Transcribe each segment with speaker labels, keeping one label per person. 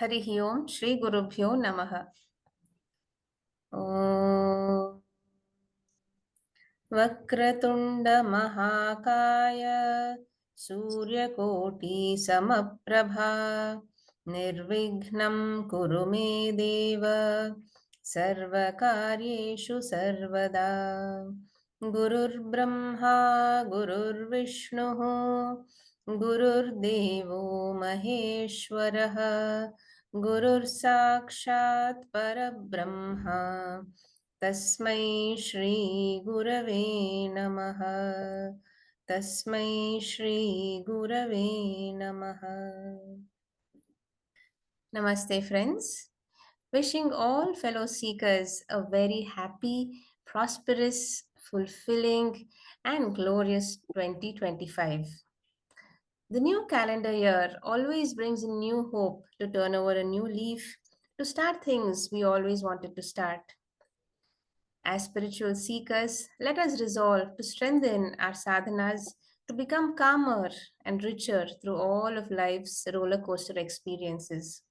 Speaker 1: हरिः ओम् श्री गुरुभ्यो नमः। ॐ वक्रतुण्ड महाकाय सूर्यकोटि समप्रभा निर्विघ्नं कुरु मे देव सर्वकार्येषु सर्वदा। गुरुर्ब्रह्मा गुरुर्विष्णुः गुरुर्देवो महेश्वरः गुरुर्साक्षात् परब्रह्मा तस्मै श्री गुरवे नमः। तस्मै श्री गुरवे नमः। Namaste friends. Wishing all fellow seekers a very happy, prosperous, fulfilling and glorious 2025. The new calendar year always brings a new hope to turn over a new leaf, to start things we always wanted to start. As spiritual seekers, let us resolve to strengthen our sadhanas, to become calmer and richer through all of life's roller coaster experiences.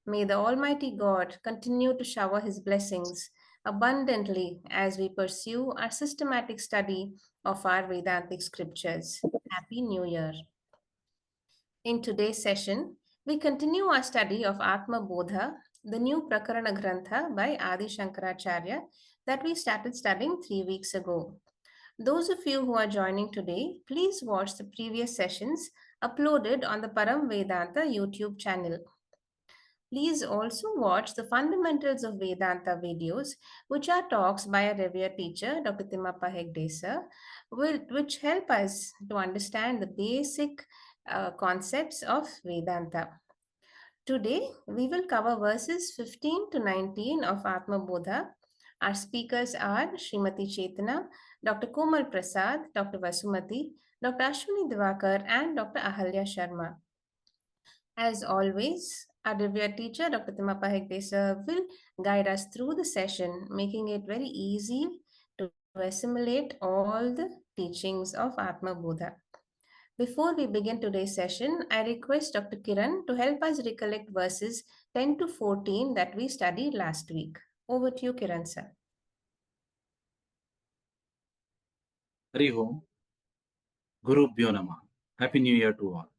Speaker 1: May the Almighty God continue to shower His blessings abundantly as we pursue our systematic study of our Vedantic scriptures. Happy New Year! In today's session, we continue our study of Atma Bodha, the new Prakarana Grantha by Adi Shankaracharya that we started studying 3 weeks ago. Those of you who are joining today, please watch the previous sessions uploaded on the Param Vedanta YouTube channel. Please also watch the Fundamentals of Vedanta videos, which are talks by a revered teacher, Dr. Timmappa Hegde, which help us to understand the basic concepts of Vedanta. Today, we will cover verses 15 to 19 of Atma Bodha. Our speakers are Srimati Chetana, Dr. Komal Prasad, Dr. Vasumati, Dr. Ashwini Divakar, and Dr. Ahalya Sharma. As always, our revered teacher, Dr. Timmappa Hegde, will guide us through the session, making it very easy to assimilate all the teachings of Atma Bodha. Before we begin today's session, I request Dr. Kiran to help us recollect verses 10 to 14 that we studied last week. Over to you, Kiran sir.
Speaker 2: Hari Om, Gurubhyo Namah. Happy New Year to all.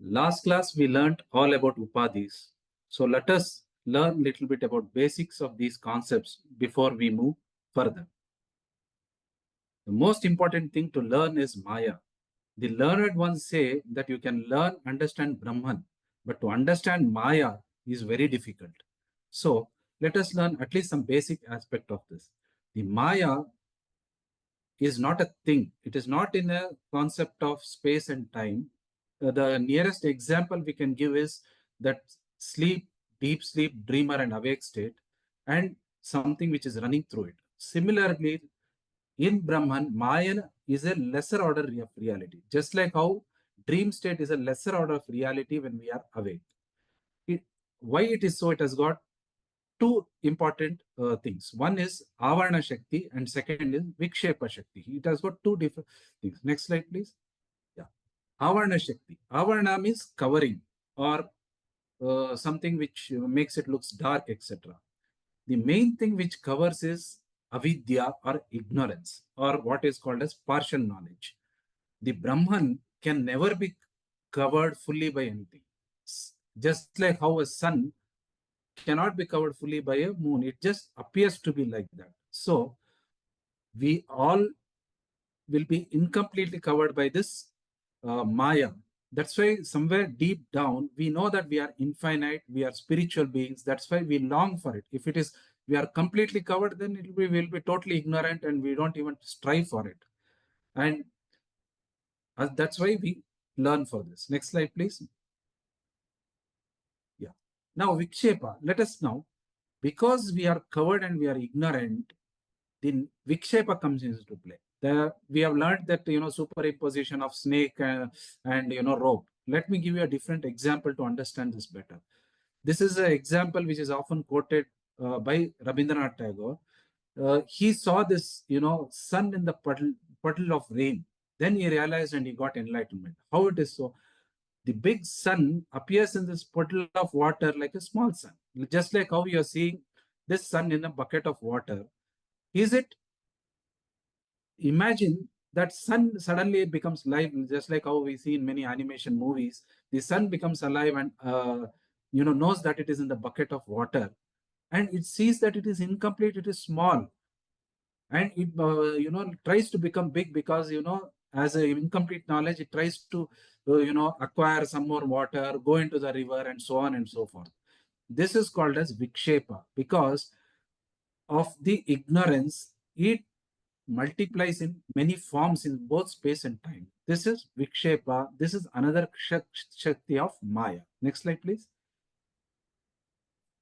Speaker 2: Last class we learnt all about Upadhis. So let us learn a little bit about basics of these concepts before we move further. The most important thing to learn is Maya. The learned ones say that you can learn, understand Brahman, but to understand Maya is very difficult. So let us learn at least some basic aspect of this. The Maya is not a thing. It is not in a concept of space and time. The nearest example we can give is that sleep, deep sleep, dreamer and awake state, and something which is running through it. Similarly, in Brahman, Maya is a lesser order of reality. Just like how dream state is a lesser order of reality when we are awake. Why it is so? It has got two important things. One is Avarna Shakti and second is Vikshepa Shakti. It has got two different things. Next slide, please. Yeah. Avarna Shakti. Avarna means covering or something which makes it looks dark, etc. The main thing which covers is avidya or ignorance or what is called as partial knowledge. The Brahman can never be covered fully by anything. Just like how a sun cannot be covered fully by a moon. It just appears to be like that. So we all will be incompletely covered by this Maya. That's why somewhere deep down, we know that we are infinite, we are spiritual beings. That's why we long for it. If it is, we are completely covered, then we'll be totally ignorant and we don't even strive for it. And that's why we learn for this. Next slide, please. Yeah. Now, Vikshepa, let us now, because we are covered and we are ignorant, then Vikshepa comes into play. We have learned that, superimposition of snake and rope. Let me give you a different example to understand this better. This is an example which is often quoted by Rabindranath Tagore. He saw this, sun in the puddle of rain. Then he realized and he got enlightenment. How it is so? the big sun appears in this puddle of water like a small sun. Just like how you're seeing this sun in a bucket of water. Is it, imagine that sun suddenly becomes live, just like how we see in many animation movies. The sun becomes alive and knows that it is in the bucket of water, and it sees that it is incomplete, it is small, and it tries to become big because as a incomplete knowledge it tries to acquire some more water, go into the river, and so on and so forth. This is called as vikshepa. Because of the ignorance, it multiplies in many forms in both space and time. This is vikshepa. This is another shakti of maya. Next slide, please.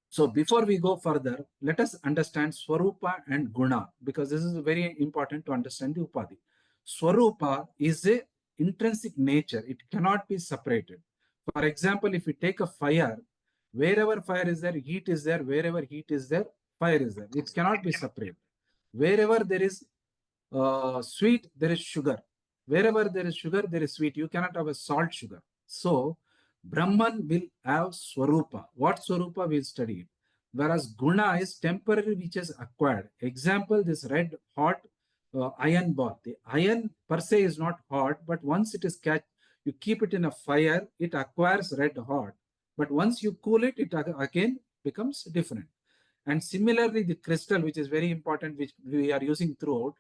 Speaker 2: So before we go further, let us understand Swarupa and Guna, because this is very important to understand the Upadhi. Swarupa is a intrinsic nature. It cannot be separated. For example, if we take a fire, wherever fire is there, heat is there. Wherever heat is there, fire is there. It cannot be separated. Wherever there is sweet, there is sugar. Wherever there is sugar, there is sweet. You cannot have a salt sugar. So, Brahman will have Swarupa. What Swarupa will study it. Whereas Guna is temporary, which is acquired. Example, this red hot iron ball. The iron per se is not hot, but once it is catch, you keep it in a fire, it acquires red hot. But once you cool it, it again becomes different. And similarly, the crystal, which is very important, which we are using throughout,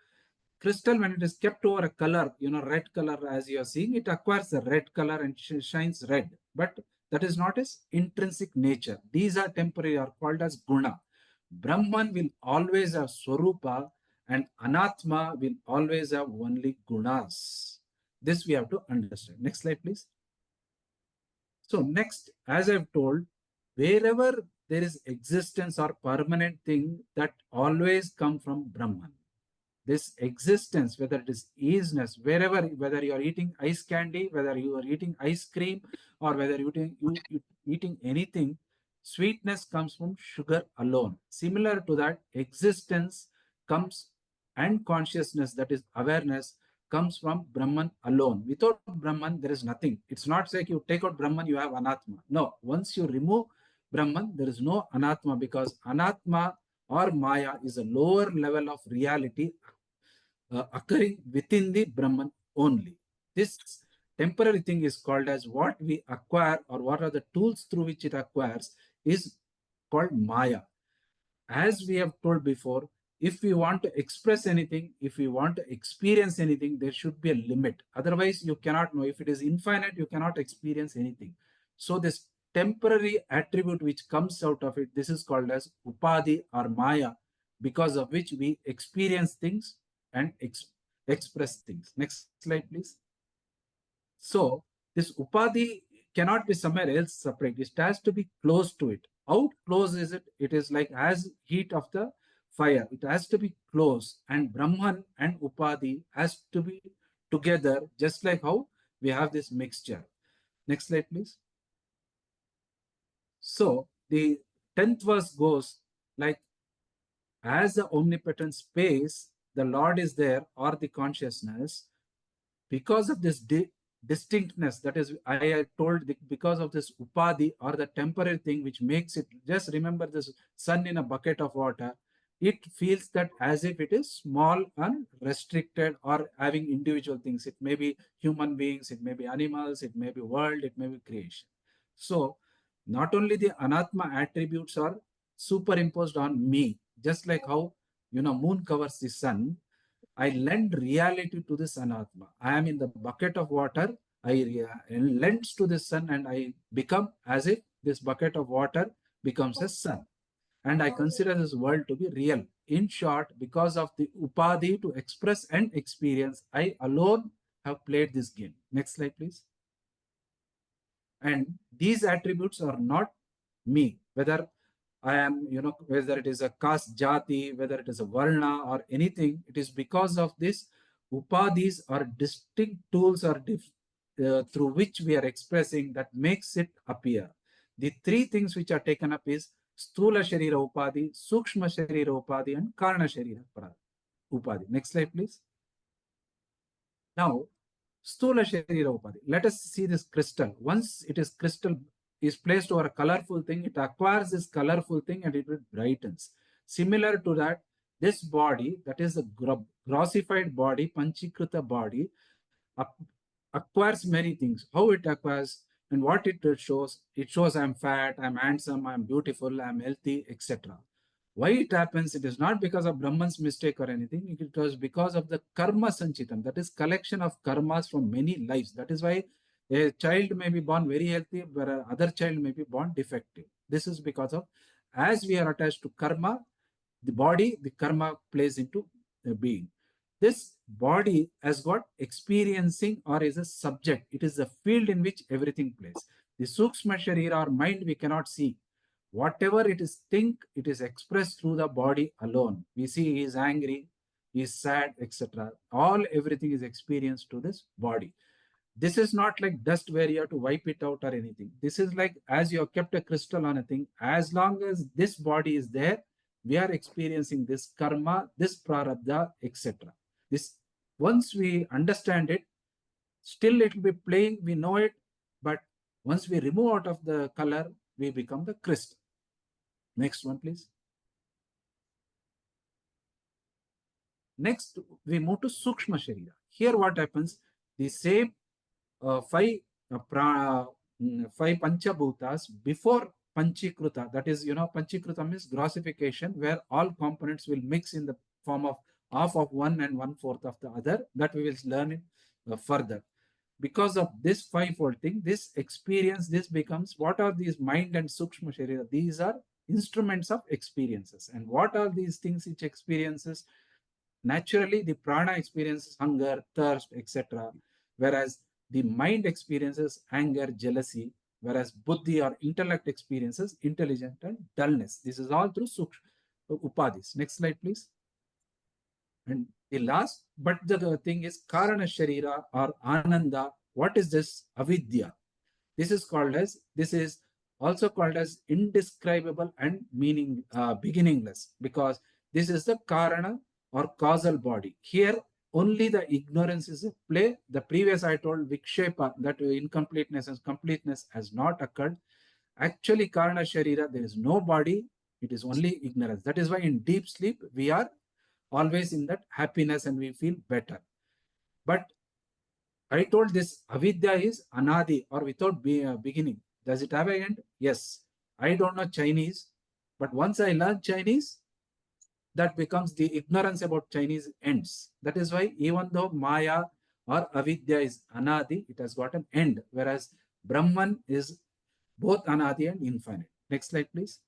Speaker 2: crystal, when it is kept over a color, red color, as you are seeing, it acquires a red color and shines red. But that is not its intrinsic nature. These are temporary, are called as guna. Brahman will always have swarupa, and anatma will always have only gunas. This we have to understand. Next slide, please. So next, as I've told, wherever there is existence or permanent thing, that always come from Brahman. This existence, whether it is easiness, wherever, whether you are eating ice candy, whether you are eating ice cream, or whether you eating anything, sweetness comes from sugar alone. Similar to that, existence comes, and consciousness, that is awareness, comes from Brahman alone. Without Brahman, there is nothing. It's not like you take out Brahman, you have Anatma. No, once you remove Brahman, there is no Anatma, because Anatma or Maya is a lower level of reality occurring within the Brahman only. This temporary thing is called as what we acquire, or what are the tools through which it acquires, is called Maya. As we have told before, if we want to express anything, if we want to experience anything, there should be a limit. Otherwise, you cannot know. If it is infinite, you cannot experience anything. So this temporary attribute which comes out of it, this is called as Upadhi or Maya, because of which we experience things and express things. Next slide, please. So this Upadhi cannot be somewhere else separate. It has to be close to it. How close is it? It is like as heat of the fire. It has to be close, and Brahman and Upadhi has to be together, just like how we have this mixture. Next slide, please. So the 10th verse goes like, as the omnipotent space, the Lord is there, or the consciousness, because of this distinctness, that is, I told, because of this upadhi, or the temporary thing which makes it, just remember this sun in a bucket of water, it feels that as if it is small and restricted, or having individual things. It may be human beings, it may be animals, it may be world, it may be creation. So not only the anatma attributes are superimposed on me, just like how moon covers the sun, I lend reality to this anatma. I am in the bucket of water. I lends to the sun, and I become as if this bucket of water becomes a sun. And I consider this world to be real. In short, because of the upadhi to express and experience, I alone have played this game. Next slide, please. And these attributes are not me, whether I am, whether it is a caste, jati, whether it is a varna or anything, it is because of this upadhis or distinct tools or through which we are expressing, that makes it appear. The three things which are taken up is Stula Sharira Upadhi, Sukshma Sharira Upadhi, and Karna Sharira Upadhi. Next slide, please. Now, Stula Sharira Upadhi. Let us see this crystal. Once it is crystal is placed over a colorful thing, it acquires this colorful thing and it brightens. Similar to that, this body, that is the grossified body, Panchikrita body, acquires many things. How it acquires and what it shows. It shows I'm fat, I'm handsome, I'm beautiful, I'm healthy, etc. Why it happens? It is not because of Brahman's mistake or anything. It was because of the karma sanchitam. That is collection of karmas from many lives. That is why a child may be born very healthy, but another child may be born defective. This is because of, as we are attached to karma, the body, the karma plays into the being. This body has got experiencing or is a subject. It is the field in which everything plays. The Sukshma Sharira or mind we cannot see. Whatever it is think, it is expressed through the body alone. We see he is angry, he is sad, etc. All everything is experienced to this body. This is not like dust where you have to wipe it out or anything. This is like as you have kept a crystal on a thing, as long as this body is there, we are experiencing this karma, this prarabdha, etc. This, once we understand it, still it will be playing, we know it, but once we remove out of the color, we become the crystal. Next one, please. Next, we move to Sukshma Sharira. Here what happens, the same five five Panchabhutas before Panchikruta, that is, Panchikruta means grossification, where all components will mix in the form of half of one and one fourth of the other. That we will learn it further. Because of this fivefold thing, this experience, this becomes, what are these mind and Sukshma Sharira? These are instruments of experiences. And what are these things which experiences? Naturally, the prana experiences hunger, thirst, etc. Whereas the mind experiences anger, jealousy, whereas buddhi or intellect experiences intelligence and dullness. This is all through upadhis. Next slide, please. And the last, but the thing is Karana Sharira or Ananda. What is this? Avidya. This is also called as indescribable and beginningless, because this is the Karana or causal body. Here, only the ignorance is at play. The previous I told Vikshepa, that incompleteness and completeness has not occurred. Actually, Karana Sharira, there is no body, it is only ignorance. That is why in deep sleep, we are always in that happiness and we feel better. But I told this avidya is anadi or without beginning. Does it have an end? Yes. I don't know Chinese, but once I learn Chinese, that becomes the ignorance about Chinese ends. That is why even though Maya or avidya is anadi, it has got an end, whereas Brahman is both anadi and infinite. Next slide, please.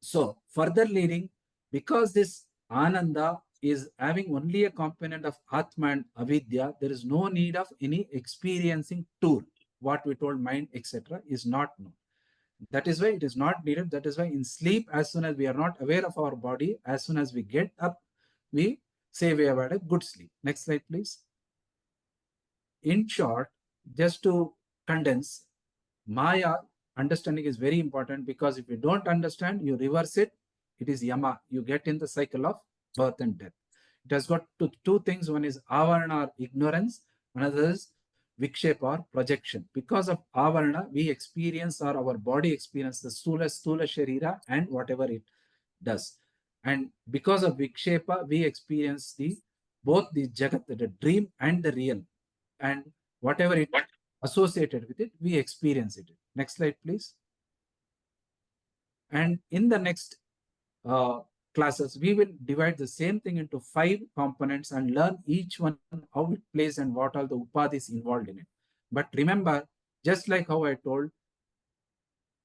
Speaker 2: So further leading, because this Ananda is having only a component of Atma and Avidya, there is no need of any experiencing tool. What we told mind, etc., is not known. That is why it is not needed. That is why in sleep, as soon as we are not aware of our body, as soon as we get up, we say we have had a good sleep. Next slide, please. In short, just to condense, Maya understanding is very important, because if you don't understand, you reverse it, it is yama. You get in the cycle of birth and death. It has got two things. One is avarana or ignorance, another is vikshepa or projection. Because of avarana, we experience, or our body experience, the stula sharira and whatever it does. And because of vikshepa, we experience both the jagat, the dream and the real. And whatever it associated with it, we experience it. Next slide, please. And in the next classes, we will divide the same thing into 5 components and learn each one how it plays and what are the upadhis involved in it. But remember, just like how I told,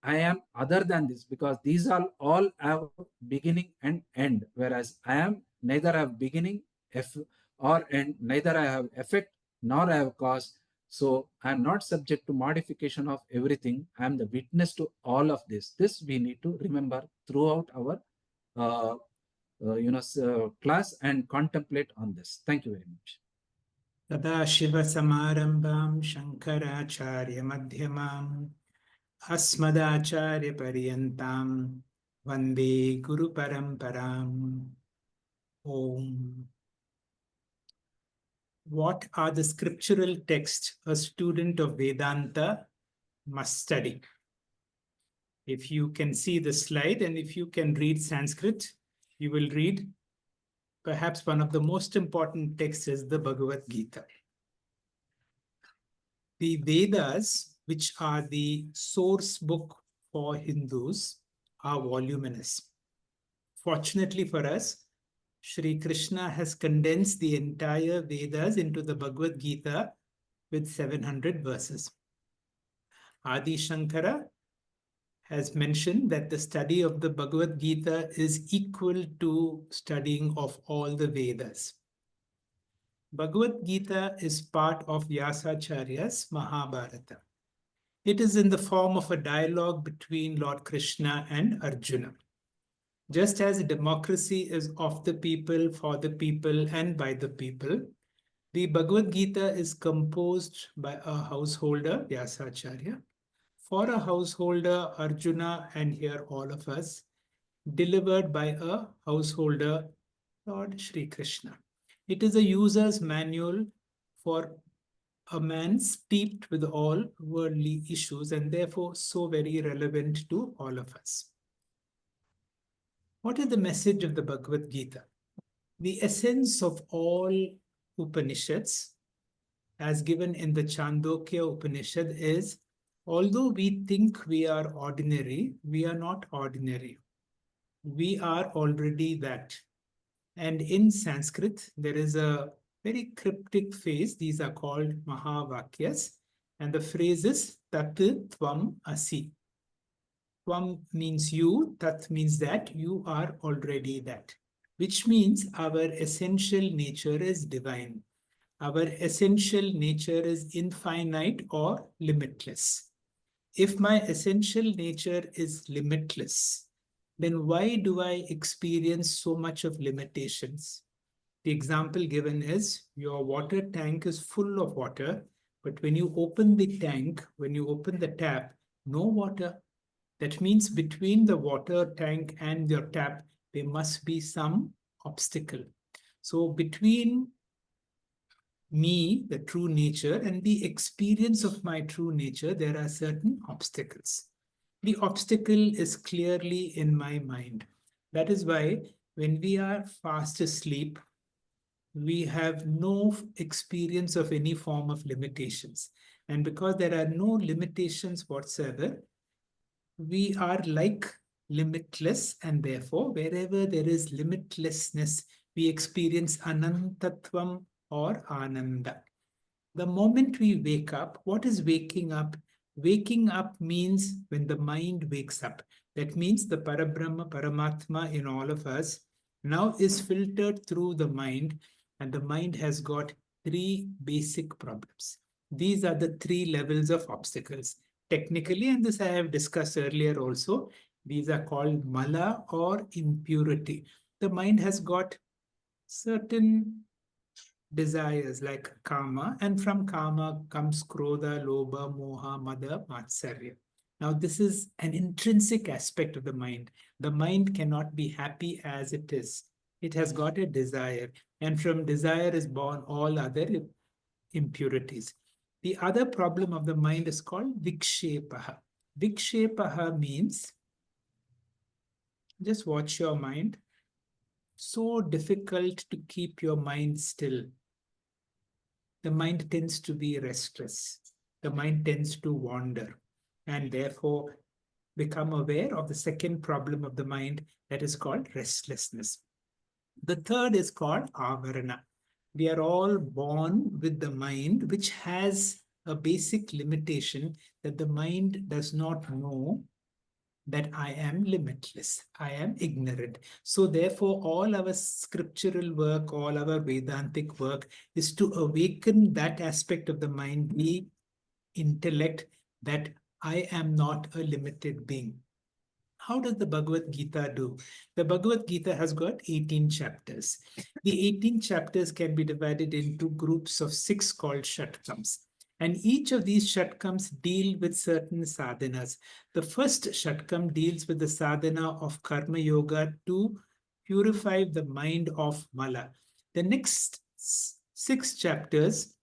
Speaker 2: I am other than this, because these are all have beginning and end, whereas I am neither have beginning or end, neither I have effect nor I have cause. So I am not subject to modification of everything. I am the witness to all of this. This we need to remember throughout our uh, class and contemplate on this. Thank you very much.
Speaker 3: Tadashivasamarambam Shankaracharya-madhyamam Asmadacharya-paryantam Vande Guru-paramparam. Om. what are the scriptural texts a student of Vedanta must study. If you can see the slide and if you can read Sanskrit, you will read perhaps one of the most important texts is the Bhagavad Gita. The Vedas, which are the source book for Hindus, are voluminous. Fortunately for us, Sri Krishna has condensed the entire Vedas into the Bhagavad Gita with 700 verses. Adi Shankara has mentioned that the study of the Bhagavad Gita is equal to studying of all the Vedas. Bhagavad Gita is part of Vyasacharya's Mahabharata. It is in the form of a dialogue between Lord Krishna and Arjuna. Just as democracy is of the people, for the people, and by the people, the Bhagavad Gita is composed by a householder, Vyasacharya, for a householder, Arjuna, and here all of us, delivered by a householder, Lord Shri Krishna. It is a user's manual for a man steeped with all worldly issues and therefore so very relevant to all of us. What is the message of the Bhagavad Gita? The essence of all Upanishads, as given in the Chandogya Upanishad, is although we think we are ordinary, we are not ordinary. We are already that. And in Sanskrit, there is a very cryptic phrase. These are called Mahavakyas. And the phrase is Tat Tvam Asi. Tvam means you, Tat means that, you are already that. Which means our essential nature is divine. Our essential nature is infinite or limitless. If my essential nature is limitless, then why do I experience so much of limitations? The example given is your water tank is full of water, but when you open the tank, when you open the tap, no water. That means between the water tank and your tap, there must be some obstacle. So between me, the true nature, and the experience of my true nature, there are certain obstacles. The obstacle is clearly in my mind. That is why when we are fast asleep, we have no experience of any form of limitations. And because there are no limitations whatsoever, we are like limitless, and therefore, wherever there is limitlessness, we experience anantatvam or ananda. The moment we wake up, what is waking up? Waking up means when the mind wakes up. That means the Parabrahma, Paramatma in all of us now is filtered through the mind, and the mind has got three basic problems. These are the three levels of obstacles. Technically, and this I have discussed earlier also, these are called mala or impurity. The mind has got certain desires like kama, and from kama comes krodha, lobha, moha, mada, matsarya. Now, this is an intrinsic aspect of the mind. The mind cannot be happy as it is. It has got a desire, and from desire is born all other impurities. The other problem of the mind is called vikshepaha. Vikshepaha means, just watch your mind, so difficult to keep your mind still. The mind tends to be restless. The mind tends to wander and therefore become aware of the second problem of the mind, that is called restlessness. The third is called avarana. We are all born with the mind which has a basic limitation, that the mind does not know that I am limitless, I am ignorant. So therefore, all our scriptural work, all our Vedantic work is to awaken that aspect of the mind, the intellect, that I am not a limited being. How does the Bhagavad Gita do? The Bhagavad Gita has got 18 chapters. The 18 chapters can be divided into groups of 6 called Shatkams. And each of these Shatkams deal with certain sadhanas. The first Shatkam deals with the sadhana of Karma Yoga to purify the mind of Mala. The next 6 chapters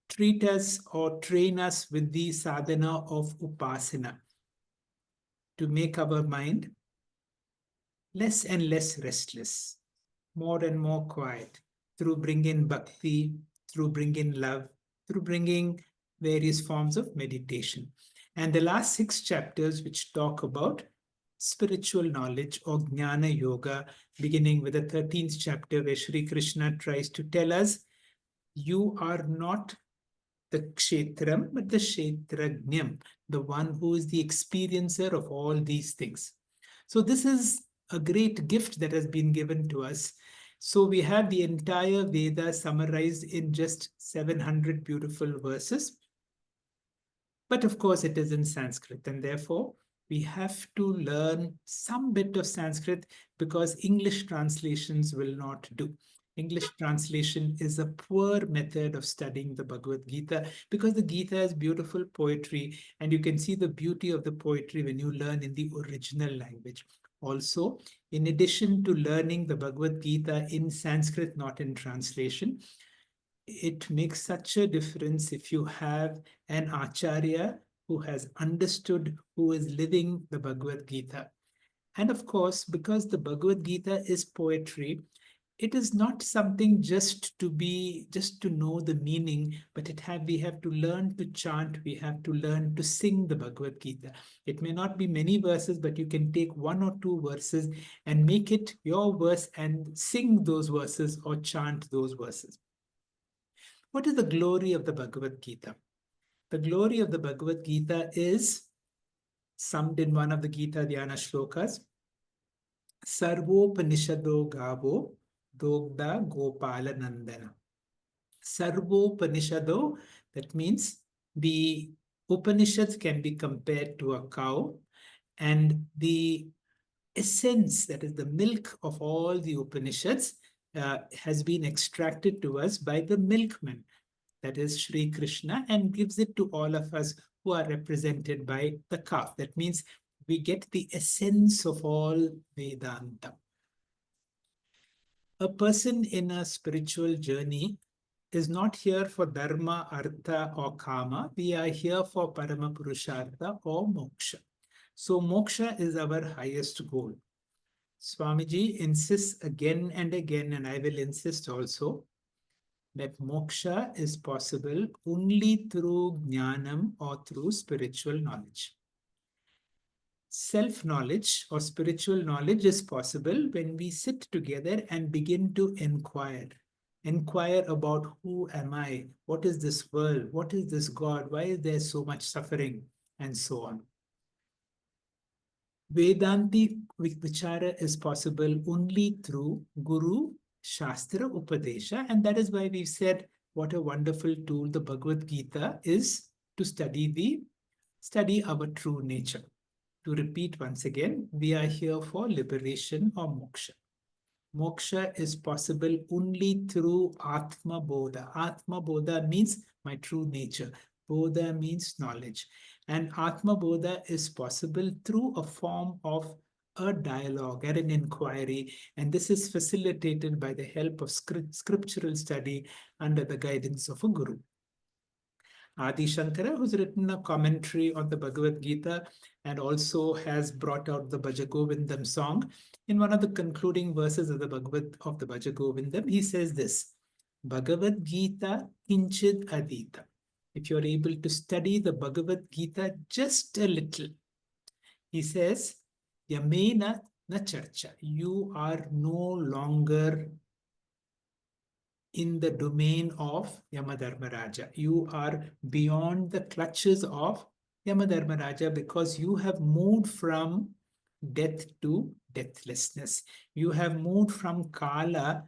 Speaker 3: treat us or train us with the sadhana of upasana to make our mind less and less restless, more and more quiet, through bringing bhakti, through bringing love, through bringing various forms of meditation. And the last 6 chapters, which talk about spiritual knowledge or jnana yoga, beginning with the 13th chapter, where Sri Krishna tries to tell us, you are not the kshetram, but the kshetrajnam, the one who is the experiencer of all these things. So this is a great gift that has been given to us. So we have the entire Veda summarized in just 700 beautiful verses. But of course, it is in Sanskrit, and therefore we have to learn some bit of Sanskrit because English translations will not do. English translation is a poor method of studying the Bhagavad Gita because the Gita has beautiful poetry, and you can see the beauty of the poetry when you learn in the original language. Also, in addition to learning the Bhagavad Gita in Sanskrit, not in translation, it makes such a difference if you have an acharya who has understood, who is living the Bhagavad Gita. And of course, because the Bhagavad Gita is poetry, it is not something just to know the meaning, but we have to learn to chant, we have to learn to sing the Bhagavad Gita. It may not be many verses, but you can take 1 or 2 verses and make it your verse and sing those verses or chant those verses. What is the glory of the Bhagavad Gita? The glory of the Bhagavad Gita is summed in one of the Gita Dhyana shlokas. Sarvopanishado gavo dogda gopala nandana. Sarvopanishado, that means the Upanishads can be compared to a cow, and the essence, that is the milk of all the Upanishads, has been extracted to us by the milkman, that is Sri Krishna, and gives it to all of us who are represented by the calf. That means we get the essence of all Vedanta. A person in a spiritual journey is not here for dharma, artha, or kama. We are here for parama purushartha or moksha. So moksha is our highest goal. Swamiji insists again and again, and I will insist also, that moksha is possible only through jnanam or through spiritual knowledge. Self-knowledge or spiritual knowledge is possible when we sit together and begin to inquire. Inquire about who am I? What is this world? What is this God? Why is there so much suffering? And so on. Vedanti Vichara is possible only through Guru, Shastra, Upadesha, and that is why we've said what a wonderful tool the Bhagavad Gita is to study our true nature. To repeat once again, we are here for liberation or moksha. Moksha is possible only through Atma Bodha. Atma Bodha means my true nature. Bodha means knowledge. And Atma Bodha is possible through a form of a dialogue and an inquiry. And this is facilitated by the help of scriptural study under the guidance of a guru. Adi Shankara, who's written a commentary on the Bhagavad Gita and also has brought out the Bhaja Govindam song. In one of the concluding verses of the Bhaja Govindam, he says this, Bhagavad Gita kinchid adita. If you're able to study the Bhagavad Gita just a little, he says, Yamena na charcha. You are no longer in the domain of Yamadharmaraja. You are beyond the clutches of Yamadharmaraja because you have moved from death to deathlessness. You have moved from Kala,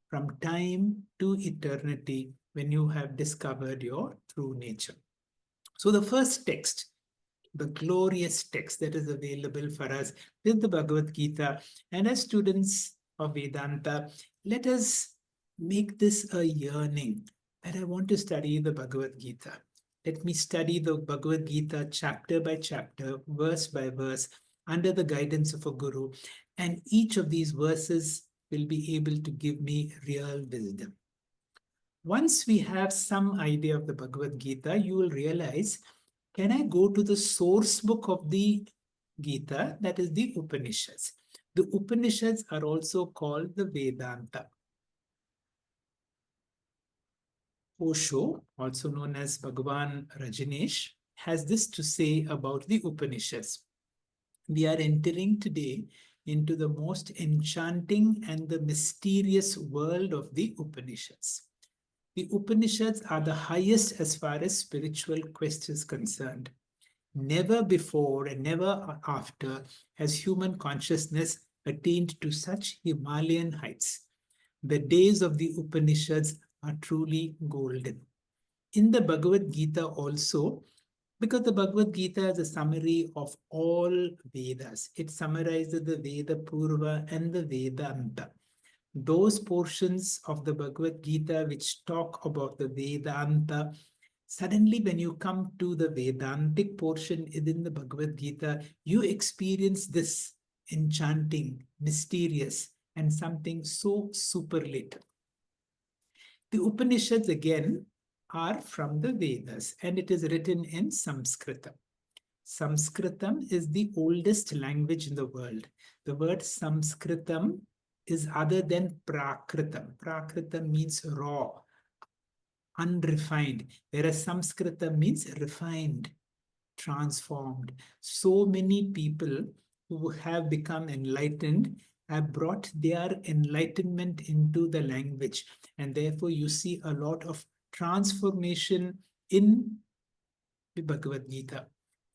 Speaker 3: from time to eternity, when you have discovered your true nature. So the first text, the glorious text that is available for us is the Bhagavad Gita. And as students of Vedanta, let us make this a yearning that I want to study the Bhagavad Gita. Let me study the Bhagavad Gita chapter by chapter, verse by verse, under the guidance of a guru. And each of these verses will be able to give me real wisdom. Once we have some idea of the Bhagavad Gita, you will realize, can I go to the source book of the Gita, that is the Upanishads. The Upanishads are also called the Vedanta. Osho, also known as Bhagavan Rajneesh, has this to say about the Upanishads. We are entering today into the most enchanting and the mysterious world of the Upanishads. The Upanishads are the highest as far as spiritual quest is concerned. Never before and never after has human consciousness attained to such Himalayan heights. The days of the Upanishads are truly golden. In the Bhagavad Gita also, because the Bhagavad Gita is a summary of all Vedas, it summarizes the Veda Purva and the Vedanta. Those portions of the Bhagavad Gita which talk about the Vedanta, suddenly when you come to the Vedantic portion within the Bhagavad Gita, you experience this enchanting, mysterious, and something so superlative. The Upanishads again are from the Vedas, and it is written in Sanskritam. Sanskritam is the oldest language in the world. The word Sanskritam is other than Prakritam. Prakritam means raw, unrefined, whereas Sanskritam means refined, transformed. So many people who have become enlightened have brought their enlightenment into the language, and therefore you see a lot of transformation in the Bhagavad Gita.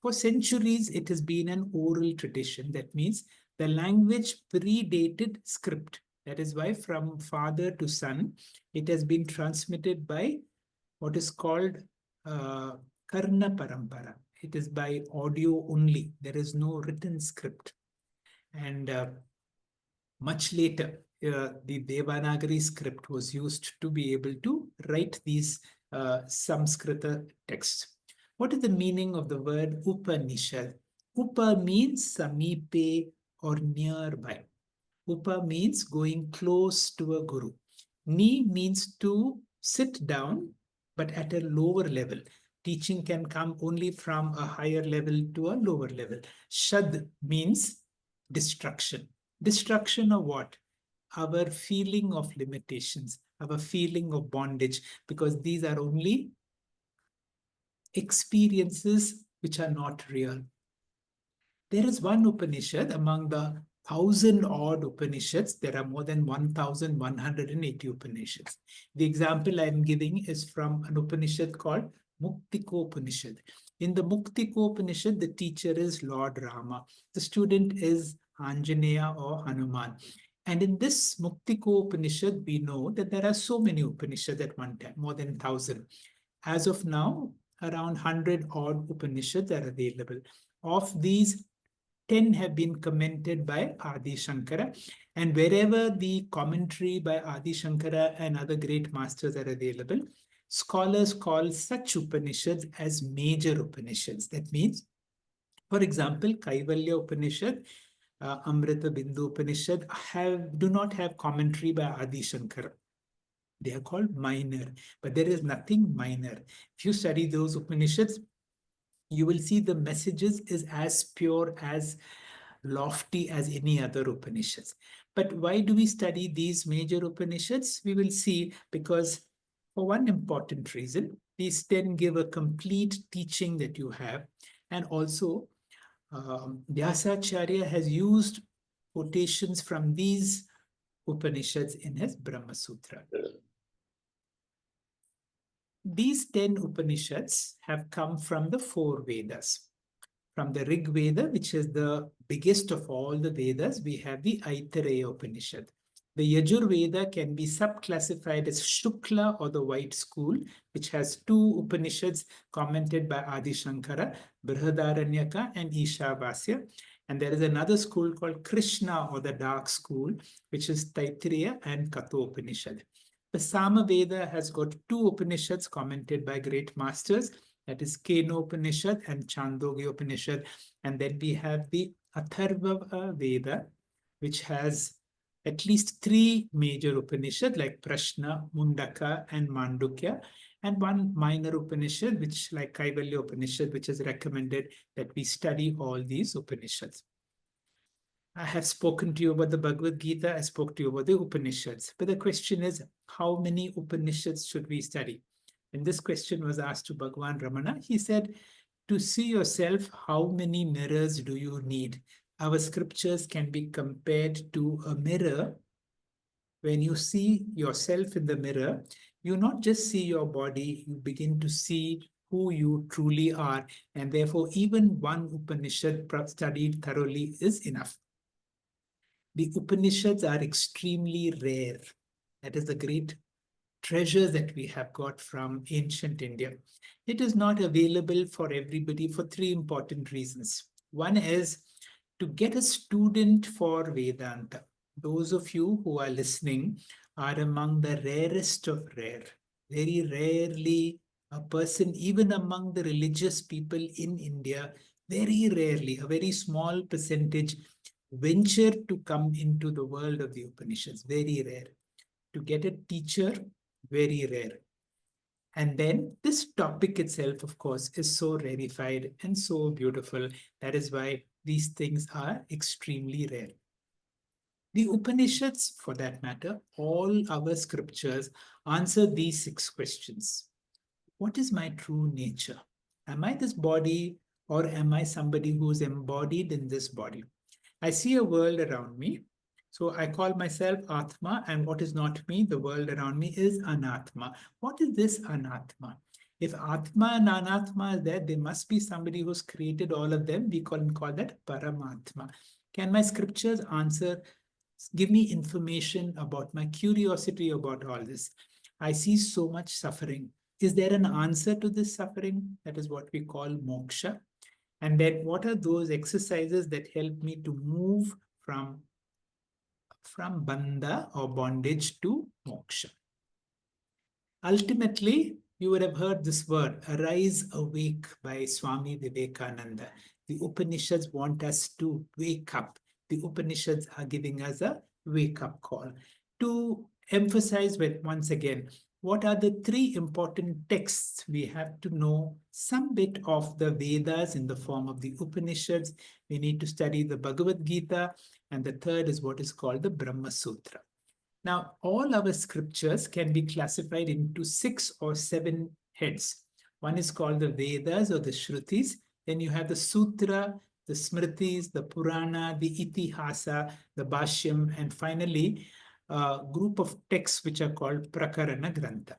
Speaker 3: For centuries, it has been an oral tradition. That means the language predated script. That is why from father to son, it has been transmitted by what is called Karna Parampara. It is by audio only. There is no written script. And much later, the Devanagari script was used to be able to write these Samskrita texts. What is the meaning of the word Upanishad? Upa means samipe or nearby. Upa means going close to a guru. Ni means to sit down, but at a lower level. Teaching can come only from a higher level to a lower level. Shad means destruction. Destruction of what? Our feeling of limitations, our feeling of bondage, because these are only experiences which are not real. There is one Upanishad among the 1,000 odd Upanishads. There are more than 1,180 Upanishads. The example I am giving is from an Upanishad called Muktikopanishad. In the Muktikopanishad, the teacher is Lord Rama. The student is Anjaneya or Hanuman. And in this Muktikopanishad, we know that there are so many Upanishads at one time, more than 1,000. As of now, around 100 odd Upanishads are available. Of these, 10 have been commented by Adi Shankara, and wherever the commentary by Adi Shankara and other great masters are available, scholars call such Upanishads as major Upanishads. That means, for example, Kaivalya Upanishad, Amrita Bindu Upanishad do not have commentary by Adi Shankara. They are called minor, but there is nothing minor. If you study those Upanishads, you will see the messages is as pure, as lofty as any other Upanishads. But why do we study these major Upanishads? We will see, because for one important reason, these 10 give a complete teaching that you have, and also Vyasacharya has used quotations from these Upanishads in his Brahma Sutra. These 10 Upanishads have come from the 4 Vedas. From the Rig Veda, which is the biggest of all the Vedas, we have the Aitareya Upanishad. The Yajur Veda can be subclassified as Shukla or the White School, which has 2 Upanishads commented by Adi Shankara, Brihadaranyaka and Ishavasya. And there is another school called Krishna or the Dark School, which is Taittiriya and Katha Upanishad. The Sama Veda has got 2 Upanishads commented by great masters, that is Keno Upanishad and Chandogya Upanishad. And then we have the Atharva Veda, which has at least three major Upanishads like Prashna, Mundaka, and Mandukya, and one minor Upanishad, which like Kaivalya Upanishad, which is recommended that we study all these Upanishads. I have spoken to you about the Bhagavad Gita, I spoke to you about the Upanishads. But the question is, how many Upanishads should we study? When this question was asked to Bhagwan Ramana, he said, to see yourself, how many mirrors do you need? Our scriptures can be compared to a mirror. When you see yourself in the mirror, you not just see your body, you begin to see who you truly are. And therefore, even one Upanishad studied thoroughly is enough. The Upanishads are extremely rare. That is the great treasure that we have got from ancient India. It is not available for everybody for three important reasons. One is to get a student for Vedanta. Those of you who are listening are among the rarest of rare. Very rarely a person, even among the religious people in India, very rarely, a very small percentage venture to come into the world of the Upanishads. Very rare. To get a teacher, very rare. And then this topic itself, of course, is so rarefied and so beautiful. That is why these things are extremely rare. The Upanishads, for that matter, all our scriptures answer these 6 questions. What is my true nature? Am I this body, or am I somebody who is embodied in this body? I see a world around me. So I call myself Atma, and what is not me, the world around me, is Anatma. What is this Anatma? If Atma and Anatma is there, there must be somebody who's created all of them. We call that Paramatma. Can my scriptures answer, give me information about my curiosity about all this? I see so much suffering. Is there an answer to this suffering? That is what we call moksha. And then what are those exercises that help me to move from bandha or bondage to moksha? Ultimately, you would have heard this word, arise awake, by Swami Vivekananda. The Upanishads want us to wake up. The Upanishads are giving us a wake up call. To emphasize with once again, what are the 3 important texts? We have to know some bit of the Vedas in the form of the Upanishads. We need to study the Bhagavad Gita. And the third is what is called the Brahma Sutra. Now, all our scriptures can be classified into 6 or 7 heads. One is called the Vedas or the Shrutis. Then you have the Sutra, the Smritis, the Purana, the Itihasa, the Bhashyam, and finally, a group of texts which are called Prakarana Grantha.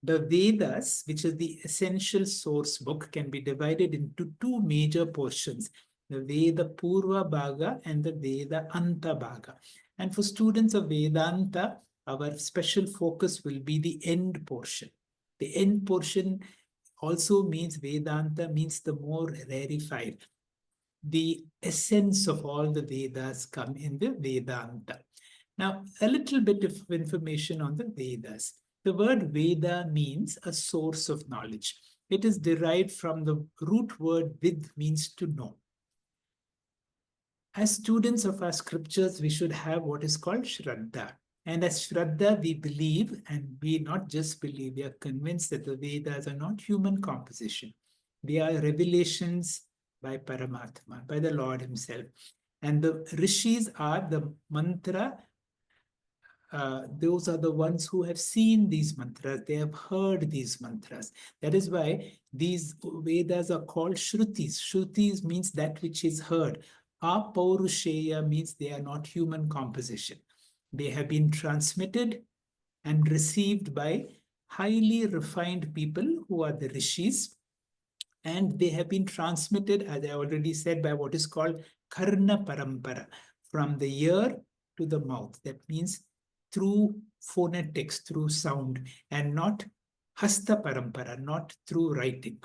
Speaker 3: The Vedas, which is the essential source book, can be divided into 2 major portions, the Veda Purva Bhaga and the Veda Anta Bhaga. And for students of Vedanta, our special focus will be the end portion. The end portion also means Vedanta, means the more rarefied. The essence of all the Vedas come in the Vedanta. Now, a little bit of information on the Vedas. The word Veda means a source of knowledge. It is derived from the root word vid, means to know. As students of our scriptures, we should have what is called Shraddha. And as Shraddha, we believe, and we not just believe, we are convinced that the Vedas are not human composition. They are revelations by Paramatma, by the Lord himself. And the rishis are the mantra. Those are the ones who have seen these mantras, they have heard these mantras. That is why these Vedas are called Shrutis. Shrutis means that which is heard. Apaurusheya means they are not human composition. They have been transmitted and received by highly refined people who are the rishis, and they have been transmitted, as I already said, by what is called Karna Parampara, from the ear to the mouth. That means through phonetics, through sound, and not Hasta Parampara, not through writing.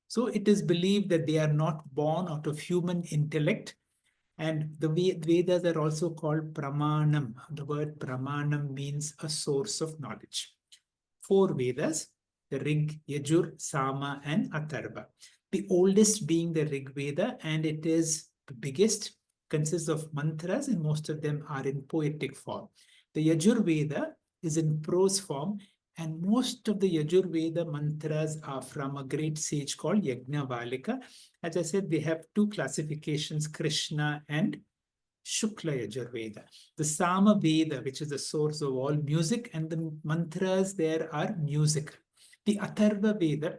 Speaker 3: So it is believed that they are not born out of human intellect. And the Vedas are also called Pramanam. The word Pramanam means a source of knowledge. 4 Vedas, the Rig, Yajur, Sama, and Atharva. The oldest being the Rig Veda, and it is the biggest. consists of mantras, and most of them are in poetic form. The Yajurveda is in prose form, and most of the Yajurveda mantras are from a great sage called Yajnavalika. As I said, they have two classifications, Krishna and Shukla Yajurveda. The Sama Veda, which is the source of all music, and the mantras there are music. The Atharva Veda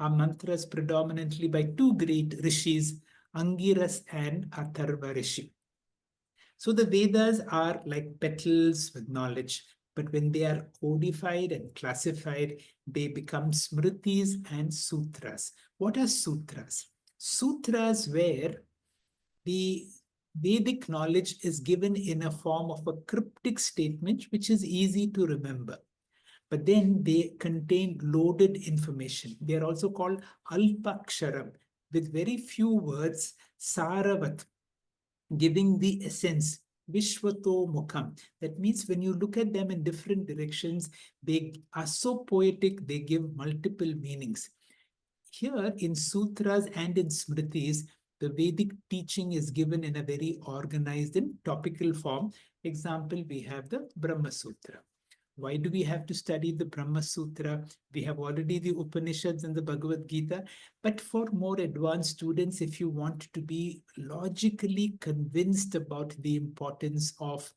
Speaker 3: are mantras predominantly by two great rishis, Angiras and Atharva Rishi. So the Vedas are like petals with knowledge, but when they are codified and classified, they become smritis and sutras. What are sutras? Sutras where the Vedic knowledge is given in a form of a cryptic statement which is easy to remember. But then they contain loaded information. They are also called alpaksharam, with very few words, saravat, giving the essence, Vishwato Mukham. That means when you look at them in different directions, they are so poetic, they give multiple meanings. Here in sutras and in smritis, the Vedic teaching is given in a very organized and topical form. Example, we have the Brahma Sutra. Why do we have to study the Brahma Sutra? We have already the Upanishads and the Bhagavad Gita. But for more advanced students, if you want to be logically convinced about the importance of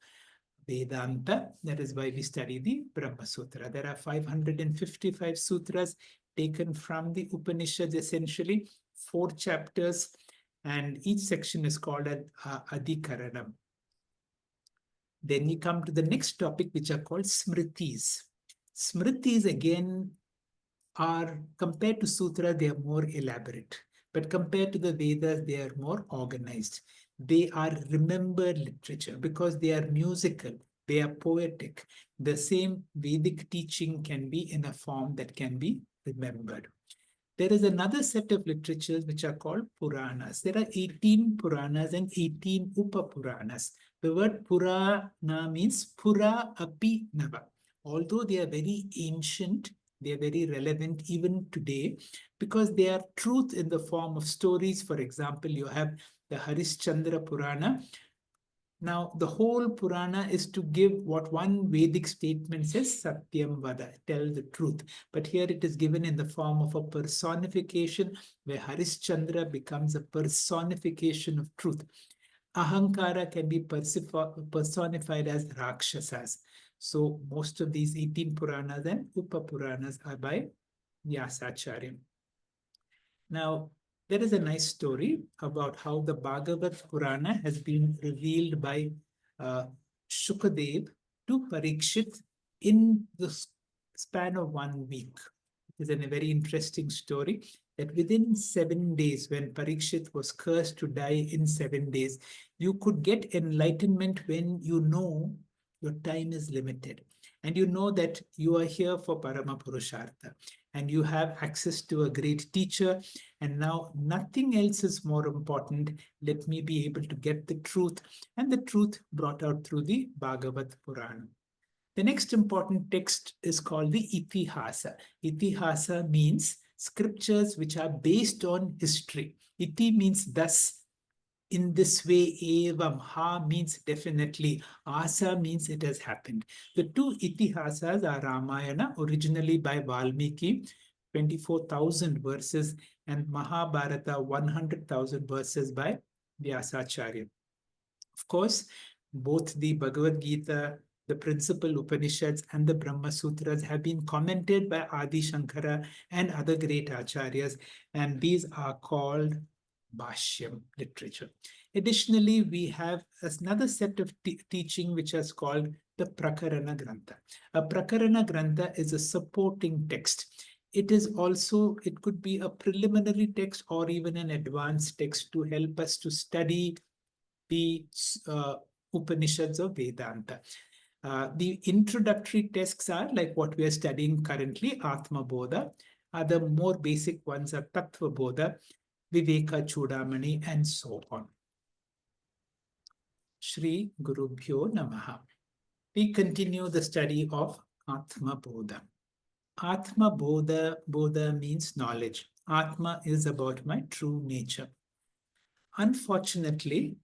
Speaker 3: Vedanta, that is why we study the Brahma Sutra. There are 555 sutras taken from the Upanishads, essentially, 4 chapters, and each section is called an Adhikaranam. Then we come to the next topic, which are called Smritis. Smritis, again, are, compared to Sutra, they are more elaborate. But compared to the Vedas, they are more organized. They are remembered literature because they are musical, they are poetic. The same Vedic teaching can be in a form that can be remembered. There is another set of literatures which are called Puranas. There are 18 Puranas and 18 Upapuranas. The word Purana means Pura Api Nava. Although they are very ancient, they are very relevant even today because they are truth in the form of stories. For example, you have the Harishchandra Purana. Now, the whole Purana is to give what one Vedic statement says, Satyam Vada, tell the truth. But here it is given in the form of a personification where Harishchandra becomes a personification of truth. Ahankara can be personified as Rakshasas. So most of these 18 Puranas and Upapuranas are by Vyasacharya. Now, there is a nice story about how the Bhagavad Purana has been revealed by Shukadev to Parikshit in the span of 1 week. It is a very interesting story that within 7 days, when Parikshit was cursed to die in 7 days, you could get enlightenment when you know your time is limited and you know that you are here for Parama Purushartha and you have access to a great teacher, and now nothing else is more important. Let me be able to get the truth, and the truth brought out through the Bhagavad Purana. The next important text is called the Itihasa. Itihasa means scriptures which are based on history. Iti means thus, in this way, evam. Ha means definitely. Asa means it has happened. The two itihasas are Ramayana, originally by Valmiki, 24,000 verses, and Mahabharata, 100,000 verses by Vyasacharya. Of course, both the Bhagavad Gita, the principal Upanishads, and the Brahma Sutras have been commented by Adi Shankara and other great acharyas, and these are called Bhashyam literature. Additionally, we have another set of teaching which is called the Prakarana Grantha. A Prakarana Grantha is a supporting text. It is also, it could be a preliminary text or even an advanced text to help us to study the Upanishads of Vedanta. The introductory texts are like what we are studying currently, Atma Bodha. The more basic ones are Tattva Bodha, Viveka Chudamani, and so on. Shri Guru Bhyo Namaha. We continue the study of Atma Bodha. Atma Bodha, Bodha means knowledge. Atma is about my true nature. Unfortunately,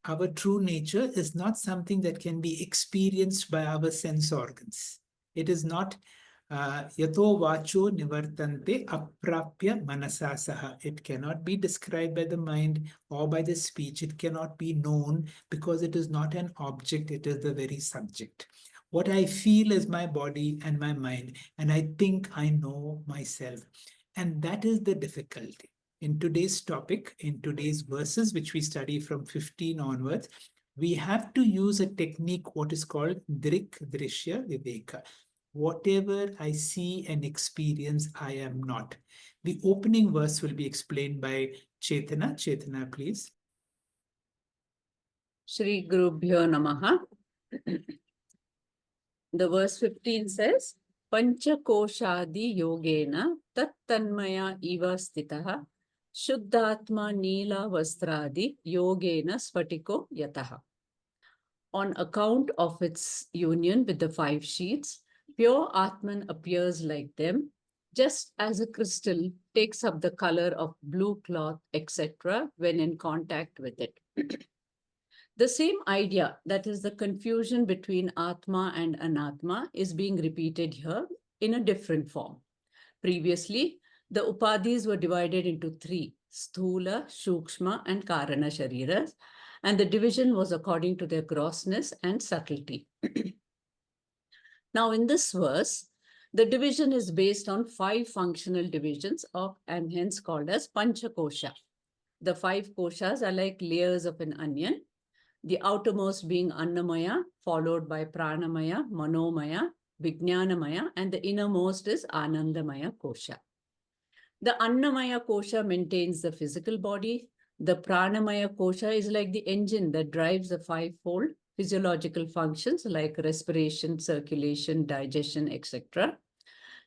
Speaker 3: Our true nature is not something that can be experienced by our sense organs. It is not yato vacho nivartante aprapya manasasaha. It cannot be described by the mind or by the speech. It cannot be known because it is not an object, it is the very subject. What I feel is my body and my mind, and I think I know myself. And that is the difficulty. In today's topic, in today's verses, which we study from 15 onwards, we have to use a technique, what is called Drik Drishya Viveka. Whatever I see and experience, I am not. The opening verse will be explained by Chetana. Chetana, please.
Speaker 4: Shri Gurubhyo Namaha. The verse 15 says, Panchakoshadi yogena tat tanmaya iva stitaha shuddhatma nila vastradi yogena sphatiko yataha. On account of its union with the five sheets, pure Atman appears like them, just as a crystal takes up the color of blue cloth, etc., when in contact with it. The same idea, that is the confusion between Atma and Anatma, is being repeated here in a different form. Previously, the Upadhis were divided into three, Sthula, Shukshma, and Karana Shariras, and the division was according to their grossness and subtlety. Now, in this verse, the division is based on five functional divisions of, and hence called as Panchakosha. The five koshas are like layers of an onion, the outermost being Annamaya, followed by Pranamaya, Manomaya, Vijnanamaya, and the innermost is Anandamaya Kosha. The Annamaya Kosha maintains the physical body. The Pranamaya Kosha is like the engine that drives the fivefold physiological functions like respiration, circulation, digestion, etc.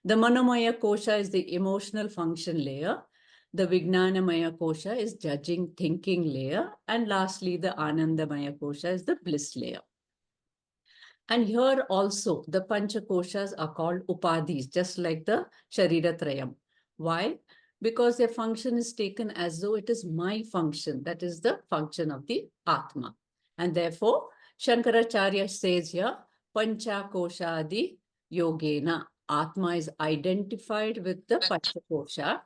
Speaker 4: The Manomaya Kosha is the emotional function layer. The Vijnanamaya Kosha is judging, thinking layer. And lastly, the Anandamaya Kosha is the bliss layer. And here also, the Pancha Koshas are called Upadhis, just like the Sharira Trayam. Why? Because their function is taken as though it is my function. That is the function of the Atma. And therefore, Shankaracharya says here, Pancha Koshadi Yogena. Atma is identified with the Pancha Kosha.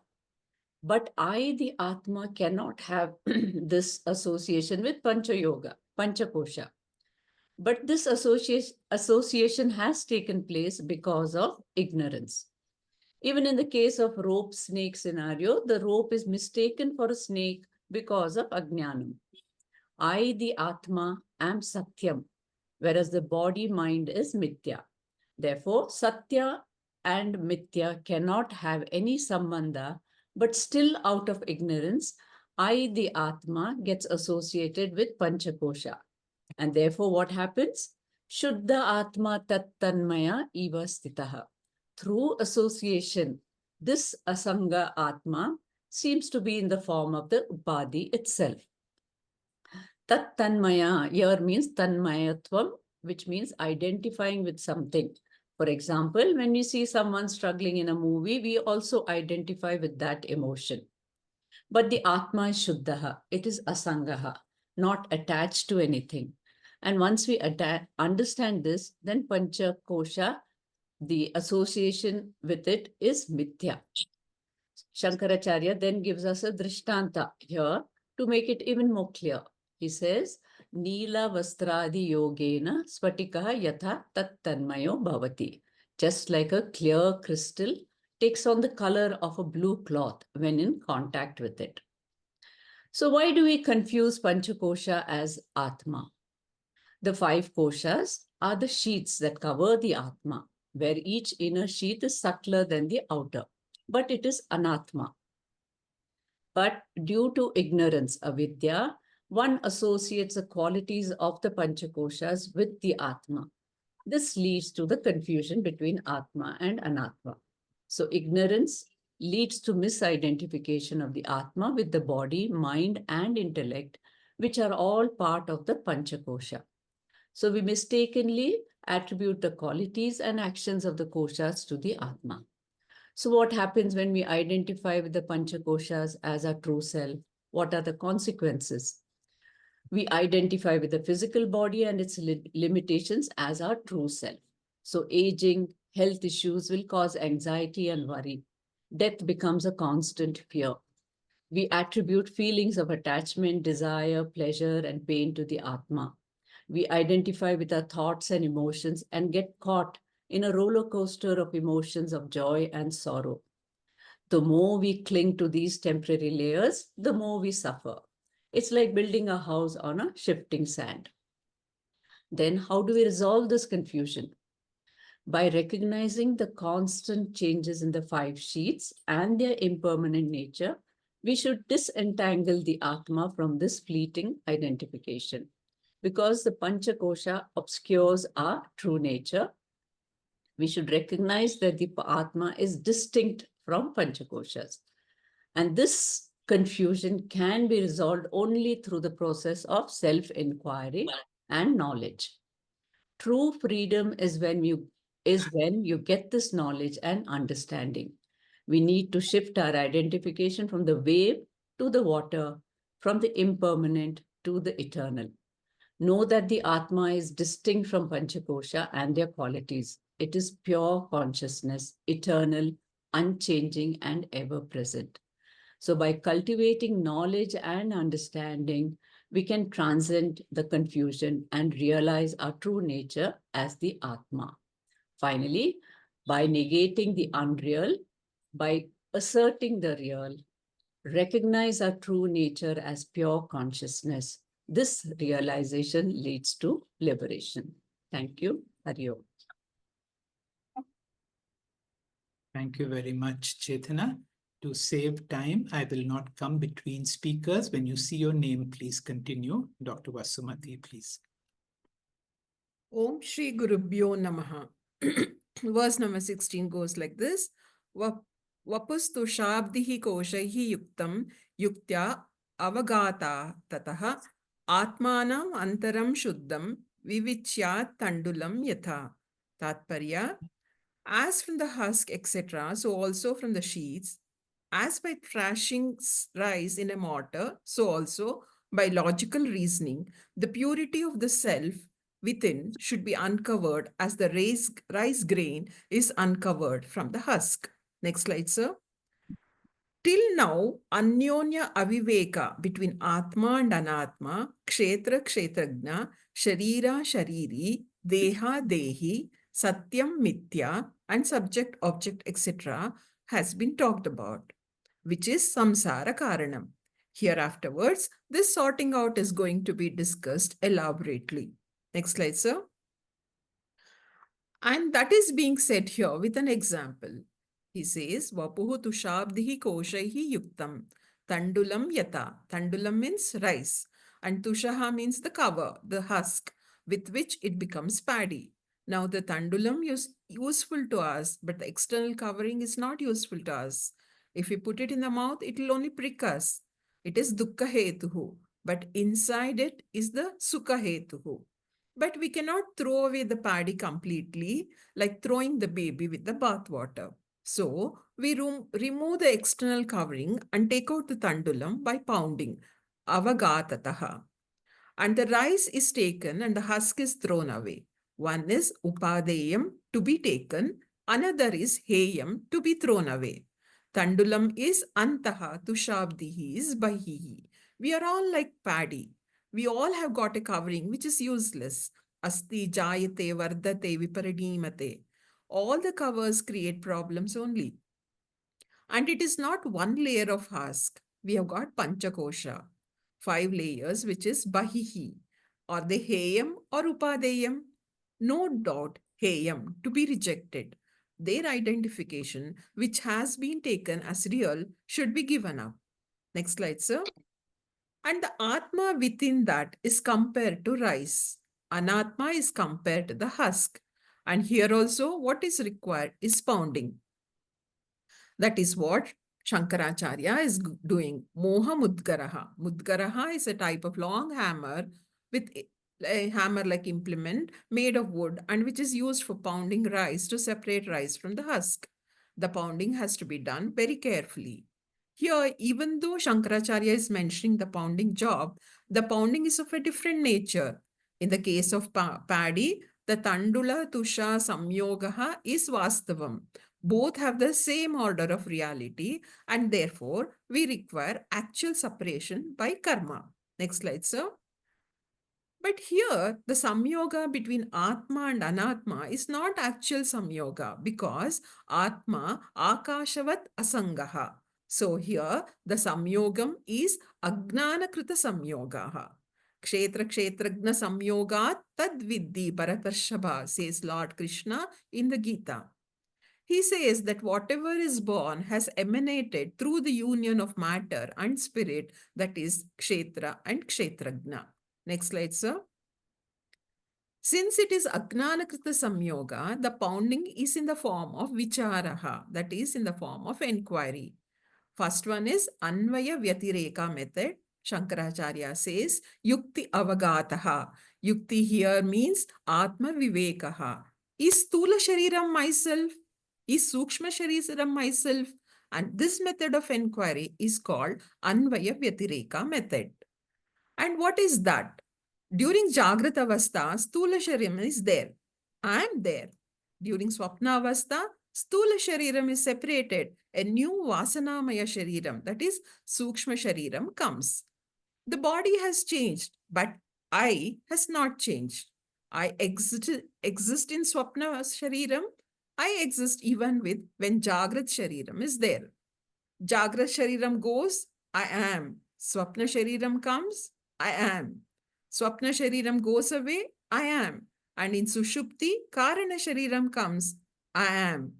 Speaker 4: But I, the Atma, cannot have this association with Pancha Yoga, Pancha Kosha. But this association has taken place because of ignorance. Even in the case of rope snake scenario, the rope is mistaken for a snake because of ajnanam. I, the Atma, am Satyam, whereas the body mind is Mithya. Therefore, Satya and Mithya cannot have any sambandha, but still out of ignorance, I, the Atma, gets associated with Panchakosha. And therefore, what happens? Shuddha Atma Tat Tanmaya Eva Stitaha. Through association, this Asanga Atma seems to be in the form of the Upadhi itself. Tat Tanmaya here means Tanmayatvam, which means identifying with something. For example, when we see someone struggling in a movie, we also identify with that emotion. But the Atma is Shuddhaha, it is Asangaha, not attached to anything. And once we understand this, then Pancha Kosha, the association with it is Mithya. Shankaracharya then gives us a Drishtanta here to make it even more clear. He says, Neela Vastradi Yogena Spatikaha Yatha Tat Tanmayo Bhavati. Just like a clear crystal takes on the color of a blue cloth when in contact with it. So why do we confuse Panchakosha as Atma? The five koshas are the sheets that cover the Atma, where each inner sheath is subtler than the outer, but it is Anatma. But due to ignorance, avidya, one associates the qualities of the Panchakoshas with the Atma. This leads to the confusion between Atma and Anatma. So ignorance leads to misidentification of the Atma with the body, mind, and intellect, which are all part of the Panchakosha. So we mistakenly attribute the qualities and actions of the koshas to the Atma. So what happens when we identify with the Panchakoshas as our true self? What are the consequences? We identify with the physical body and its limitations as our true self. So, aging, health issues will cause anxiety and worry. Death becomes a constant fear. We attribute feelings of attachment, desire, pleasure, and pain to the Atma. We identify with our thoughts and emotions and get caught in a roller coaster of emotions of joy and sorrow. The more we cling to these temporary layers, the more we suffer. It's like building a house on a shifting sand. Then, how do we resolve this confusion? By recognizing the constant changes in the five sheets and their impermanent nature, we should disentangle the Atma from this fleeting identification. Because the Panchakosha obscures our true nature, we should recognize that the Atma is distinct from Panchakoshas. And this confusion can be resolved only through the process of self inquiry and knowledge. True freedom is when you get this knowledge and understanding. We need to shift our identification from the wave to the water, from the impermanent to the eternal. Know that the Atma is distinct from Panchakosha and their qualities. It is pure consciousness, eternal, unchanging, and ever present. So, by cultivating knowledge and understanding, we can transcend the confusion and realize our true nature as the Atma. Finally, by negating the unreal, by asserting the real, recognize our true nature as pure consciousness. This realization leads to liberation. Thank you. Hari Om.
Speaker 3: Thank you very much, Chetana. To save time, I will not come between speakers. When you see your name, please continue. Dr. Vasumati, please.
Speaker 5: Om Shri Gurubhyo Namaha. Verse number 16 goes like this. Vapustu shabdihi koshaihi yuktam yuktya avagata tataha atmanam antaram shuddham vivichya tandulam yatha. Tatparya. As from the husk, etc., so also from the sheets, as by thrashing rice in a mortar, so also by logical reasoning, the purity of the self within should be uncovered as the rice grain is uncovered from the husk. Next slide, sir. Till now, Anyonya Aviveka between Atma and Anatma, Kshetra Kshetrajna, Sharira Shariri, Deha Dehi, Satyam Mithya, and Subject Object, etc., has been talked about, which is Samsara Karanam. Here afterwards, this sorting out is going to be discussed elaborately. Next slide, sir. And that is being said here with an example. He says, Vapuhu tushabdihi koshaihi yuktam. Tandulam yata. Tandulam means rice. And tushaha means the cover, the husk, with which it becomes paddy. Now the tandulam is useful to us, but the external covering is not useful to us. If we put it in the mouth, it will only prick us. It is dukkha hetuhu. But inside it is the sukha hetuhu. But we cannot throw away the paddy completely, like throwing the baby with the bath water. So we remove the external covering and take out the tandulam by pounding. Avagatataha. And the rice is taken and the husk is thrown away. One is upadeyam, to be taken. Another is heyam, to be thrown away. Tandulam is antaha, tushabdihi is bahihi. We are all like paddy. We all have got a covering which is useless. Asti jayate vardate viparadimate. All the covers create problems only. And it is not one layer of husk. We have got panchakosha, 5 layers, which is bahihi. Or the heyam or upadeyam? No doubt, heyam, to be rejected. Their identification, which has been taken as real, should be given up. Next slide, sir. And the Atma within that is compared to rice. Anatma is compared to the husk. And here also, what is required is pounding. That is what Shankaracharya is doing. Moha Mudgaraha. Mudgaraha is a type of long hammer with a hammer-like implement made of wood and which is used for pounding rice to separate rice from the husk. The pounding has to be done very carefully. Here, even though Shankaracharya is mentioning the pounding job, the pounding is of a different nature. In the case of paddy, the Tandula Tusha Samyogaha is Vastavam. Both have the same order of reality, and therefore we require actual separation by karma. Next slide, sir. But here, the samyoga between Atma and Anatma is not actual samyoga because Atma akashavat asangaha. So here, the samyogam is agnanakrita samyogaha. Kshetra kshetragna samyogat tad vidhi Bharatarshaba, says Lord Krishna in the Gita. He says that whatever is born has emanated through the union of matter and spirit, that is kshetra and kshetragna. Next slide, sir. Since it is Ajnanakrita Samyoga, the pounding is in the form of Vicharaha, that is in the form of inquiry. First one is Anvaya Vyatireka method. Shankaracharya says Yukti Avagataha. Yukti here means Atma Vivekaha. Is Stula Shariram myself? Is Sukshma Shariram myself? And this method of inquiry is called Anvaya Vyatireka method. And what is that? During Jagrata Avastha, Stula Shariram is there. I am there. During Swapna Avastha, Stula Shariram is separated. A new Vasanamaya Shariram, that is Sukshma Shariram, comes. The body has changed, but I has not changed. I exist in Swapna Shariram. I exist even with when Jagrat Shariram is there. Jagrat Shariram goes, I am. Swapna Shariram comes, I am. Swapna Shariram goes away, I am. And in Sushupti, Karana Shariram comes, I am.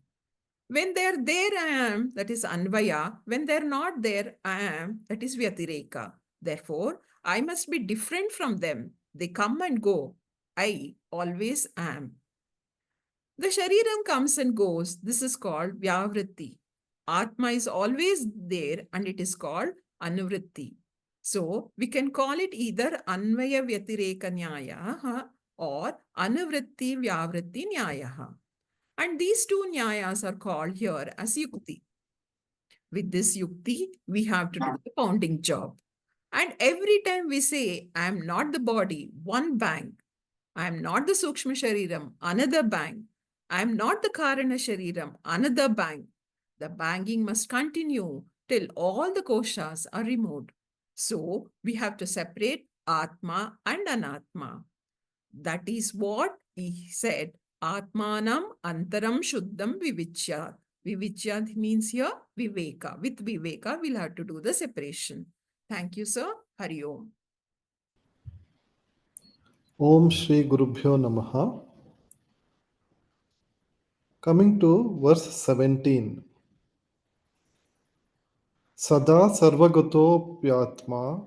Speaker 5: When they're there, I am, that is Anvaya. When they're not there, I am, that is Vyatireka. Therefore, I must be different from them. They come and go. I always am. The Shariram comes and goes. This is called Vyavritti. Atma is always there and it is called Anuvritti. So we can call it either Anvaya Vyatireka Nyaya or Anuvritti Vyavritti Nyaya. And these two Nyayas are called here as Yukti. With this Yukti, we have to do the pounding job. And every time we say, I am not the body, one bang. I am not the Sukshma Shariram, another bang. I am not the Karana Shariram, another bang. The banging must continue till all the koshas are removed. So we have to separate Atma and Anatma. That is what he said. Atmanam antaram shuddham vivichya. Vivichya means here viveka. With viveka, we'll have to do the separation. Thank you, sir. Hari Om.
Speaker 6: Om Shri Gurubhyo Namaha. Coming to verse 17. Sada sarvagatopyatma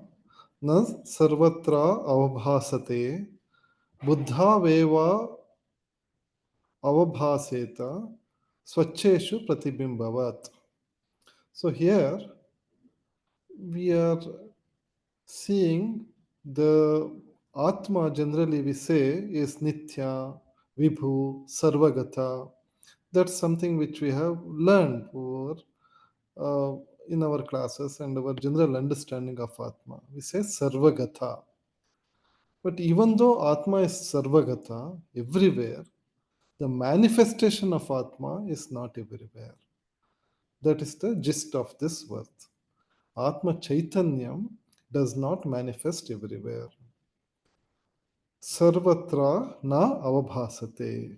Speaker 6: na sarvatra avabhasate buddha veva avabhaseta swacheshu pratibimbavat. So here we are seeing the Atma, generally we say, is Nitya, Vibhu, Sarvagata. That's something which we have learned over in our classes and our general understanding of Atma. We say Sarvagata. But even though Atma is Sarvagata everywhere, the manifestation of Atma is not everywhere. That is the gist of this verse. Atma Chaitanyam does not manifest everywhere. Sarvatra na avabhasate.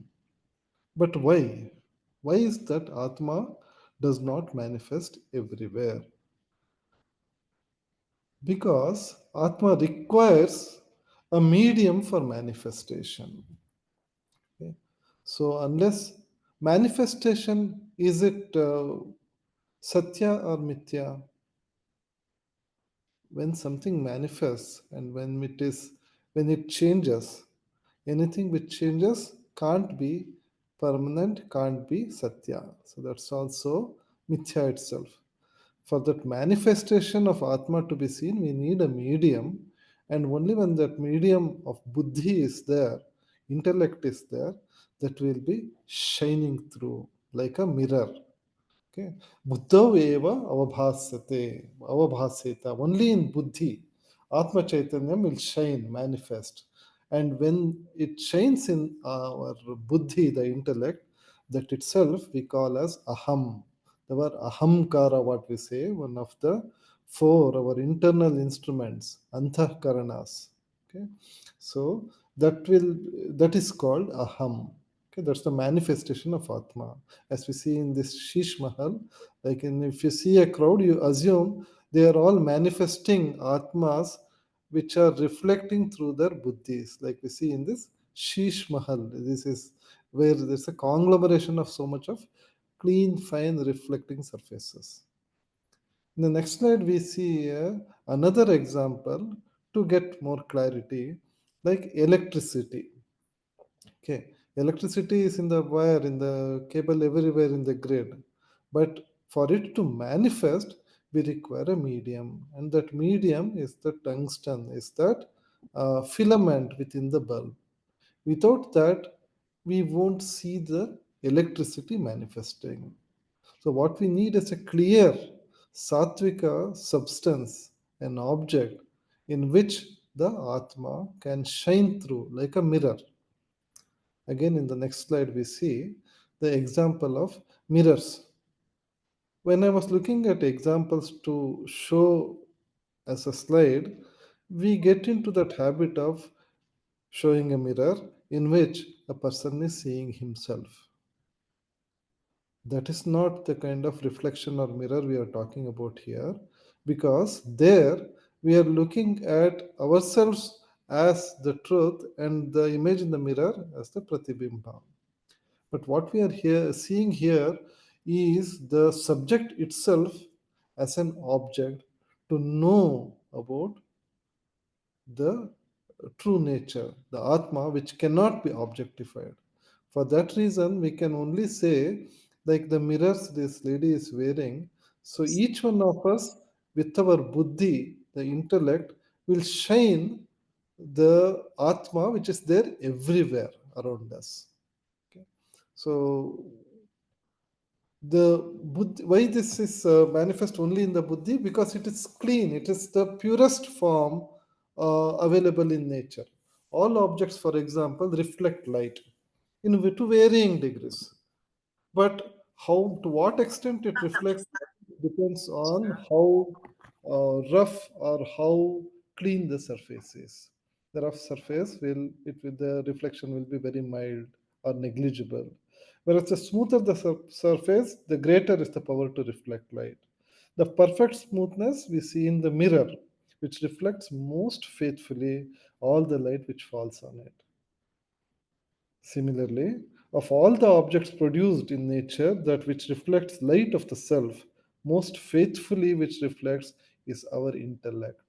Speaker 6: But why? Why is that Atma does not manifest everywhere? Because Atma requires a medium for manifestation. Okay? So, unless manifestation, is it Satya or Mithya? When something manifests and when it changes, anything which changes can't be permanent, can't be Satya. So that's also Mithya itself. For that manifestation of Atma to be seen, we need a medium, and only when that medium of Buddhi is there, intellect is there, that will be shining through like a mirror. Okay. Buddha eva avabhaseta. Only in buddhi, Atma Chaitanya will shine, manifest. And when it shines in our buddhi, the intellect, that itself we call as aham. The word ahamkara, what we say, one of the four, our internal instruments, antahkaranas. Okay. So that is called aham. Okay, that's the manifestation of Atma. As we see in this Shish Mahal, if you see a crowd, you assume they are all manifesting Atmas which are reflecting through their buddhis, like we see in this Shish Mahal. This is where there's a conglomeration of so much of clean, fine, reflecting surfaces. In the next slide, we see another example to get more clarity, like electricity. Okay, electricity is in the wire, in the cable, everywhere in the grid. But for it to manifest, we require a medium, and that medium is the tungsten, is that filament within the bulb. Without that, we won't see the electricity manifesting. So, what we need is a clear sattvika substance, an object in which the Atma can shine through like a mirror. Again, in the next slide, we see the example of mirrors. When I was looking at examples to show as a slide, we get into that habit of showing a mirror in which a person is seeing himself. That is not the kind of reflection or mirror we are talking about here, because there we are looking at ourselves as the truth and the image in the mirror as the pratibimba. But what we are here seeing here is the subject itself as an object to know about the true nature, the Atma, which cannot be objectified. For that reason, we can only say, like the mirrors this lady is wearing, so each one of us, with our buddhi, the intellect, will shine the Atma, which is there everywhere around us. Okay. So the buddhi, why this is manifest only in the buddhi? Because it is clean, it is the purest form available in nature. All objects, for example, reflect light to varying degrees, but how, to what extent it reflects depends on how rough or how clean the surface is. The rough surface will, it with the reflection will be very mild or negligible. Whereas the smoother the surface, the greater is the power to reflect light. The perfect smoothness we see in the mirror, which reflects most faithfully all the light which falls on it. Similarly, of all the objects produced in nature, that which reflects light of the self, most faithfully which reflects is our intellect.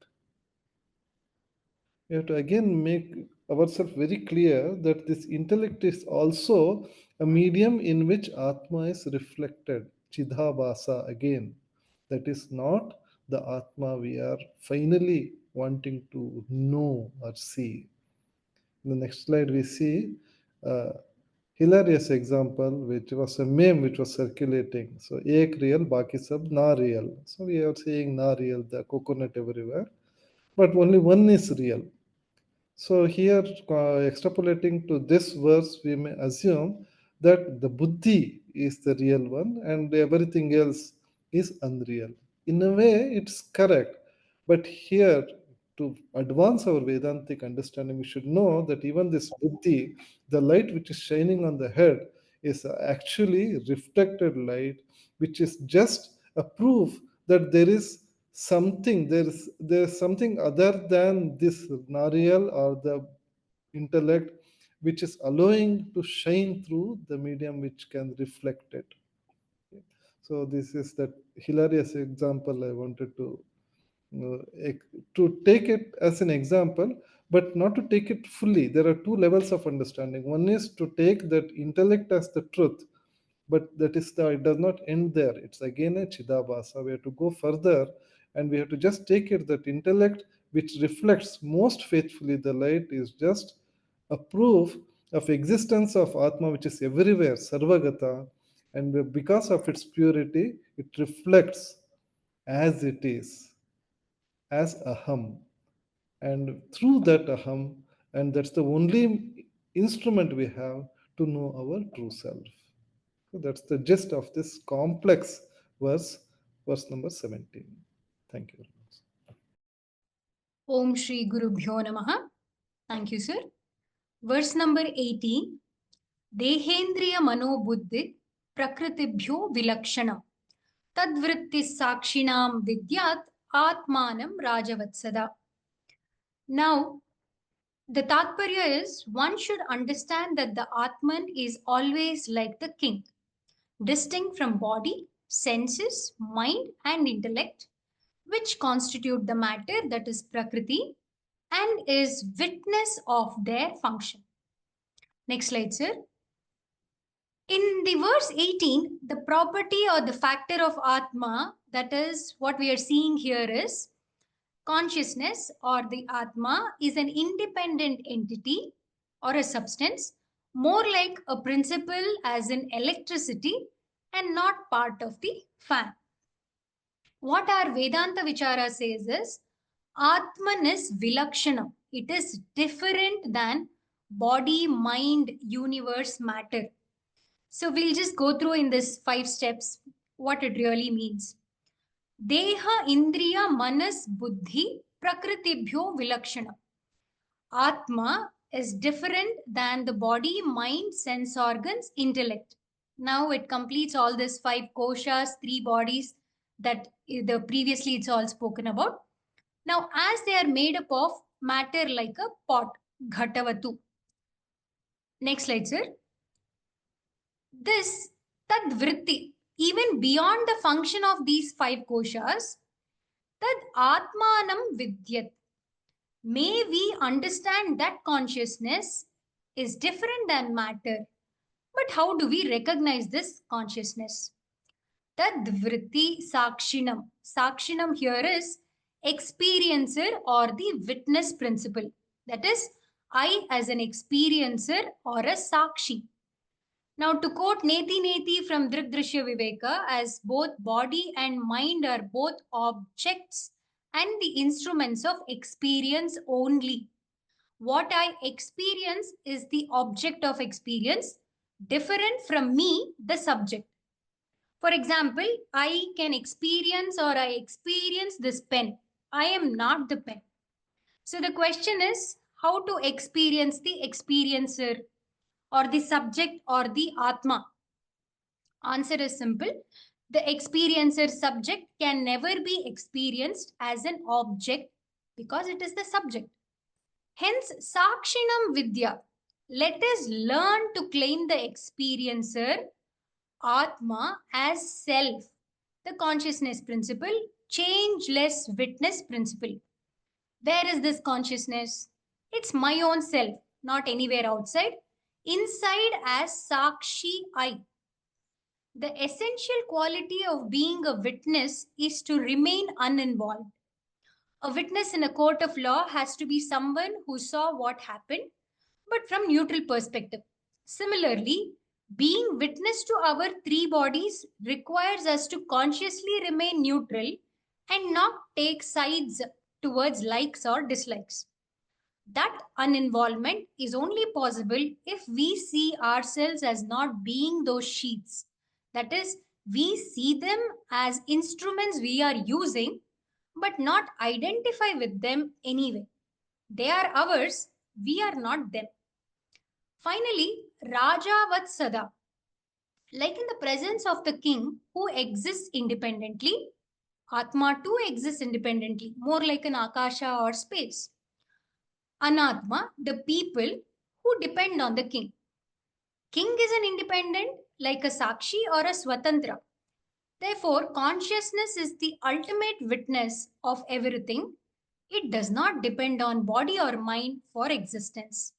Speaker 6: We have to again make ourselves very clear that this intellect is also a medium in which Atma is reflected. Chidhabhasa again. That is not the Atma we are finally wanting to know or see. In the next slide, we see a hilarious example, which was a meme which was circulating. So, ek real, baki sab na real. So, we are seeing na real, the coconut everywhere, but only one is real. So here, extrapolating to this verse, we may assume that the buddhi is the real one and everything else is unreal. In a way, it's correct. But here, to advance our Vedantic understanding, we should know that even this buddhi, the light which is shining on the head, is actually reflected light, which is just a proof that there is something other than this Nariel or the intellect which is allowing to shine through the medium which can reflect it. So this is that hilarious example I wanted to take it as an example, but not to take it fully. There are two levels of understanding. One is to take that intellect as the truth, but that is it does not end there. It's again a chidabhasa. We have to go further, and we have to just take it that intellect which reflects most faithfully the light is just a proof of existence of Atma, which is everywhere, Sarvagata, And because of its purity, it reflects as it is, as aham. And through that aham, and that's the only instrument we have to know our true self. So that's the gist of this complex verse, verse number 17. Thank you very much.
Speaker 7: Om Shri Guru Bhyo Namaha. Thank you, sir. Verse number 18. Dehendriya Mano Buddhi Prakritibhyo Vilakshanam Tadvritti Sakshinam Vidyat Atmanam Rajavatsada. Now, the Tatparya is one should understand that the Atman is always like the king, distinct from body, senses, mind, and intellect, which constitute the matter that is Prakriti and is witness of their function. Next slide, sir. In the verse 18, the property or the factor of Atma, that is what we are seeing here, is consciousness or the Atma is an independent entity or a substance, more like a principle as in electricity and not part of the fan. What our Vedanta Vichara says is Atman is Vilakshanam. It is different than body, mind, universe, matter. So we'll just go through in this 5 steps what it really means. Deha, Indriya, Manas, Buddhi, Prakritibhyo, Vilakshana. Atma is different than the body, mind, sense organs, intellect. Now it completes all this 5 koshas, 3 bodies that previously it's all spoken about. Now, as they are made up of matter like a pot, ghatavatu. Next slide, sir. This tadvritti, even beyond the function of these 5 koshas, tad atmanam vidyat. May we understand that consciousness is different than matter. But how do we recognize this consciousness? Tadvritti sakshinam. Sakshinam here is experiencer or the witness principle. That is, I as an experiencer or a sakshi. Now, to quote Neti Neti from Drigdrishya Viveka, as both body and mind are both objects and the instruments of experience only. What I experience is the object of experience, different from me, the subject. For example, I can experience or I experience this pen. I am not the pen. So the question is how to experience the experiencer or the subject or the Atma. Answer is simple. The experiencer subject can never be experienced as an object because it is the subject. Hence, Sakshinam Vidya. Let us learn to claim the experiencer, Atma, as self, the consciousness principle, changeless witness principle. Where is this consciousness? It's my own self, not anywhere outside. Inside as Sakshi I. The essential quality of being a witness is to remain uninvolved. A witness in a court of law has to be someone who saw what happened, but from neutral perspective. Similarly, being witness to our 3 bodies requires us to consciously remain neutral and not take sides towards likes or dislikes. That uninvolvement is only possible if we see ourselves as not being those sheets. That is, we see them as instruments we are using, but not identify with them anyway. They are ours, we are not them. Finally, Raja Vatsada. Like in the presence of the king who exists independently, Atma too exists independently, more like an Akasha or space. Anatma, the people who depend on the king. King is an independent like a Sakshi or a Swatantra. Therefore, consciousness is the ultimate witness of everything. It does not depend on body or mind for existence.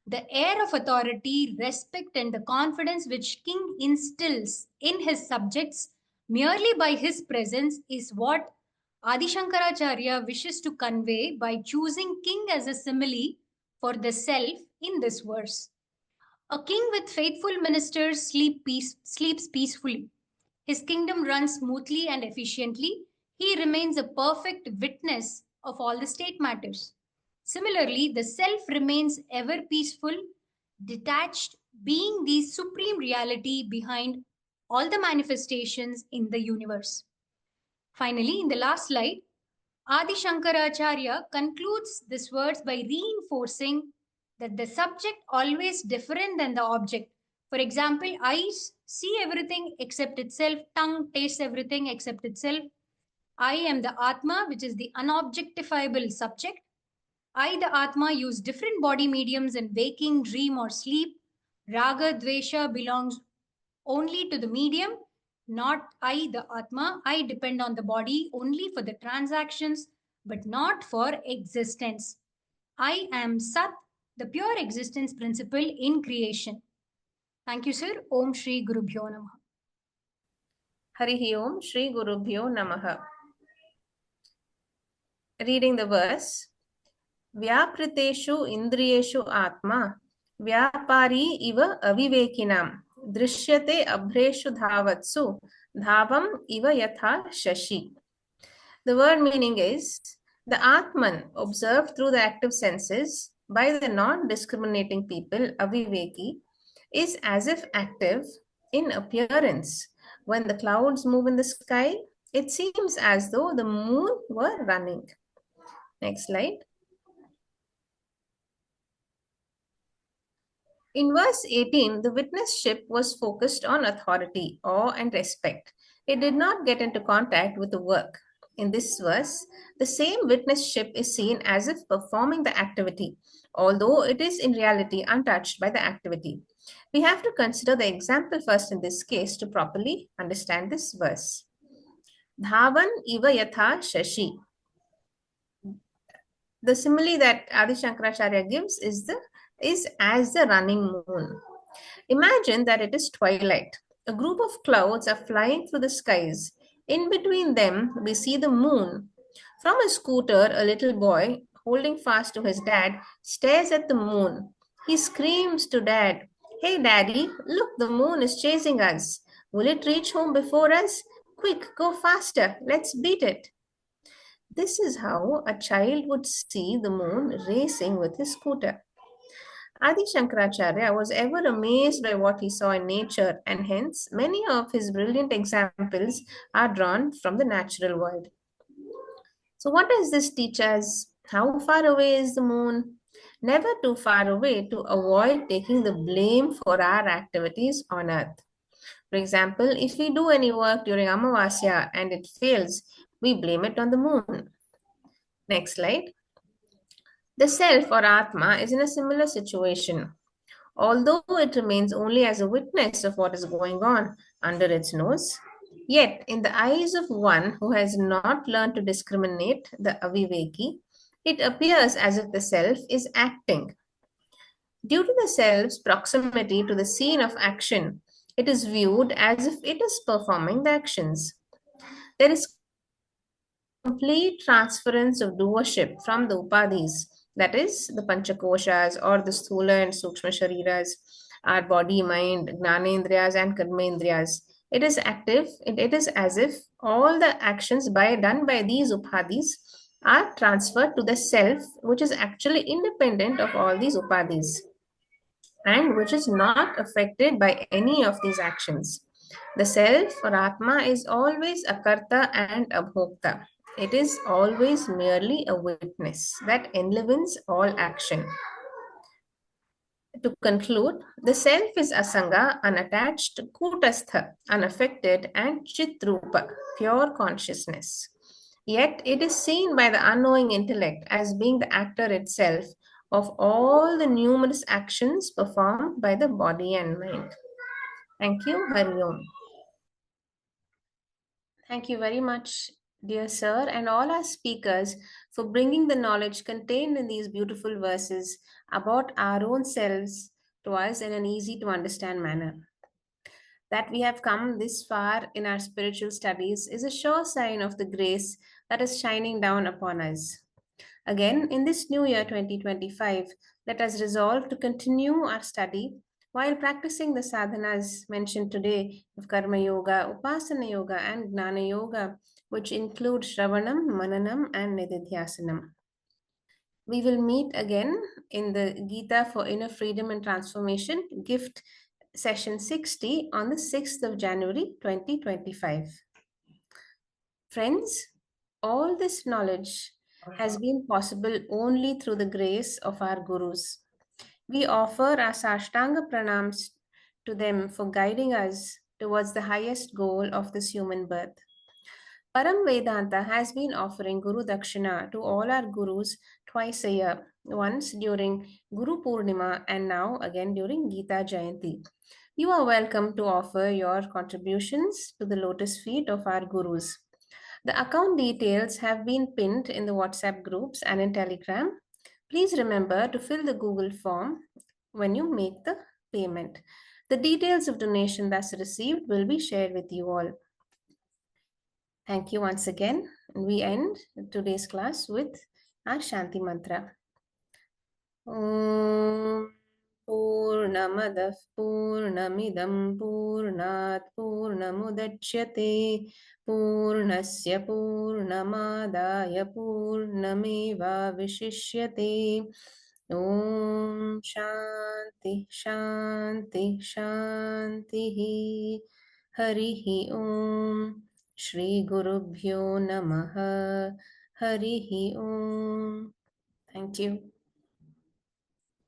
Speaker 7: The air of authority, respect, and the confidence which king instills in his subjects merely by his presence is what Adi Shankaracharya wishes to convey by choosing king as a simile for the self in this verse. A king with faithful ministers sleeps peacefully. His kingdom runs smoothly and efficiently. He remains a perfect witness of all the state matters. Similarly, the self remains ever peaceful, detached, being the supreme reality behind all the manifestations in the universe. Finally, in the last slide, Adi Shankaracharya concludes these words by reinforcing that the subject always different than the object. For example, eyes see everything except itself, tongue tastes everything except itself. I am the Atma, which is the unobjectifiable subject. I, the Atma, use different body mediums in waking, dream, or sleep. Raga, Dvesha belongs only to the medium, not I, the Atma. I depend on the body only for the transactions, but not for existence. I am Sat, the pure existence principle in creation. Thank you, sir. Om Shri Guru Bhyo Namaha.
Speaker 1: Harihi Om Shri Gurubhyo Namaha. Reading the verse. Vyapriteshu indriyeshu atma vyapari iva avivekinam drishyate abhreshu dhavatsu dhavam iva yatha shashi. The word meaning is the Atman observed through the active senses by the non-discriminating people, aviveki, is as if active in appearance. When the clouds move in the sky, it seems as though the moon were running. Next slide. In verse 18, the witnessship was focused on authority, awe, and respect. It did not get into contact with the work. In this verse, the same witnessship is seen as if performing the activity, although it is in reality untouched by the activity. We have to consider the example first in this case to properly understand this verse. Dhavan iva yatha shashi. The simile that Adi Shankaracharya gives is as the running moon. Imagine that it is twilight. A group of clouds are flying through the skies. In between them, we see the moon. From a scooter, a little boy, holding fast to his dad, stares at the moon. He screams to dad, "Hey, daddy, look, the moon is chasing us. Will it reach home before us? Quick, go faster. Let's beat it." This is how a child would see the moon racing with his scooter. Adi Shankaracharya was ever amazed by what he saw in nature, and hence many of his brilliant examples are drawn from the natural world. So, what does this teach us? How far away is the moon? Never too far away to avoid taking the blame for our activities on earth. For example, if we do any work during Amavasya and it fails, we blame it on the moon. Next slide. The self or Atma is in a similar situation. Although it remains only as a witness of what is going on under its nose, yet in the eyes of one who has not learned to discriminate, the aviveki, it appears as if the self is acting. Due to the self's proximity to the scene of action, it is viewed as if it is performing the actions. There is complete transference of doership from the upadhis, that is, the panchakoshas or the sthula and sukshma shariras, our body, mind, gnanendriyas, and karmendriyas. It is active, it is as if all the actions done by these upadhis are transferred to the self, which is actually independent of all these upadhis and which is not affected by any of these actions. The self or Atma is always a karta and a bhokta. It is always merely a witness that enlivens all action. To conclude, the self is asanga, unattached, kutastha, unaffected, and chitrupa, pure consciousness. Yet it is seen by the unknowing intellect as being the actor itself of all the numerous actions performed by the body and mind. Thank you, Hari Om. Thank you very much, dear sir, and all our speakers for bringing the knowledge contained in these beautiful verses about our own selves to us in an easy to understand manner. That we have come this far in our spiritual studies is a sure sign of the grace that is shining down upon us. Again, in this new year 2025, let us resolve to continue our study While practicing the sadhanas mentioned today of Karma Yoga, Upasana Yoga, and Gnana Yoga, which include Shravanam, Mananam, and Nididhyasanam. We will meet again in the Gita for Inner Freedom and Transformation gift session 60 on the 6th of January 2025. Friends, all this knowledge has been possible only through the grace of our gurus. We offer our Sashtanga pranams to them for guiding us towards the highest goal of this human birth. Param Vedanta has been offering Guru Dakshina to all our gurus twice a year, once during Guru Purnima and now again during Gita Jayanti. You are welcome to offer your contributions to the lotus feet of our gurus. The account details have been pinned in the WhatsApp groups and in Telegram. Please remember to fill the Google form when you make the payment. The details of donation thus received will be shared with you all. Thank you once again. And we end today's class with our Shanti Mantra. Om Purnamadah Purnamidam Purnat Purnamudachyate Purnasya Purnamadaya Purnameva Vishishyate. Om Shanti Shanti Shanti Harihi Om Shri Gurubhyo Namaha Harihi Om. Thank you.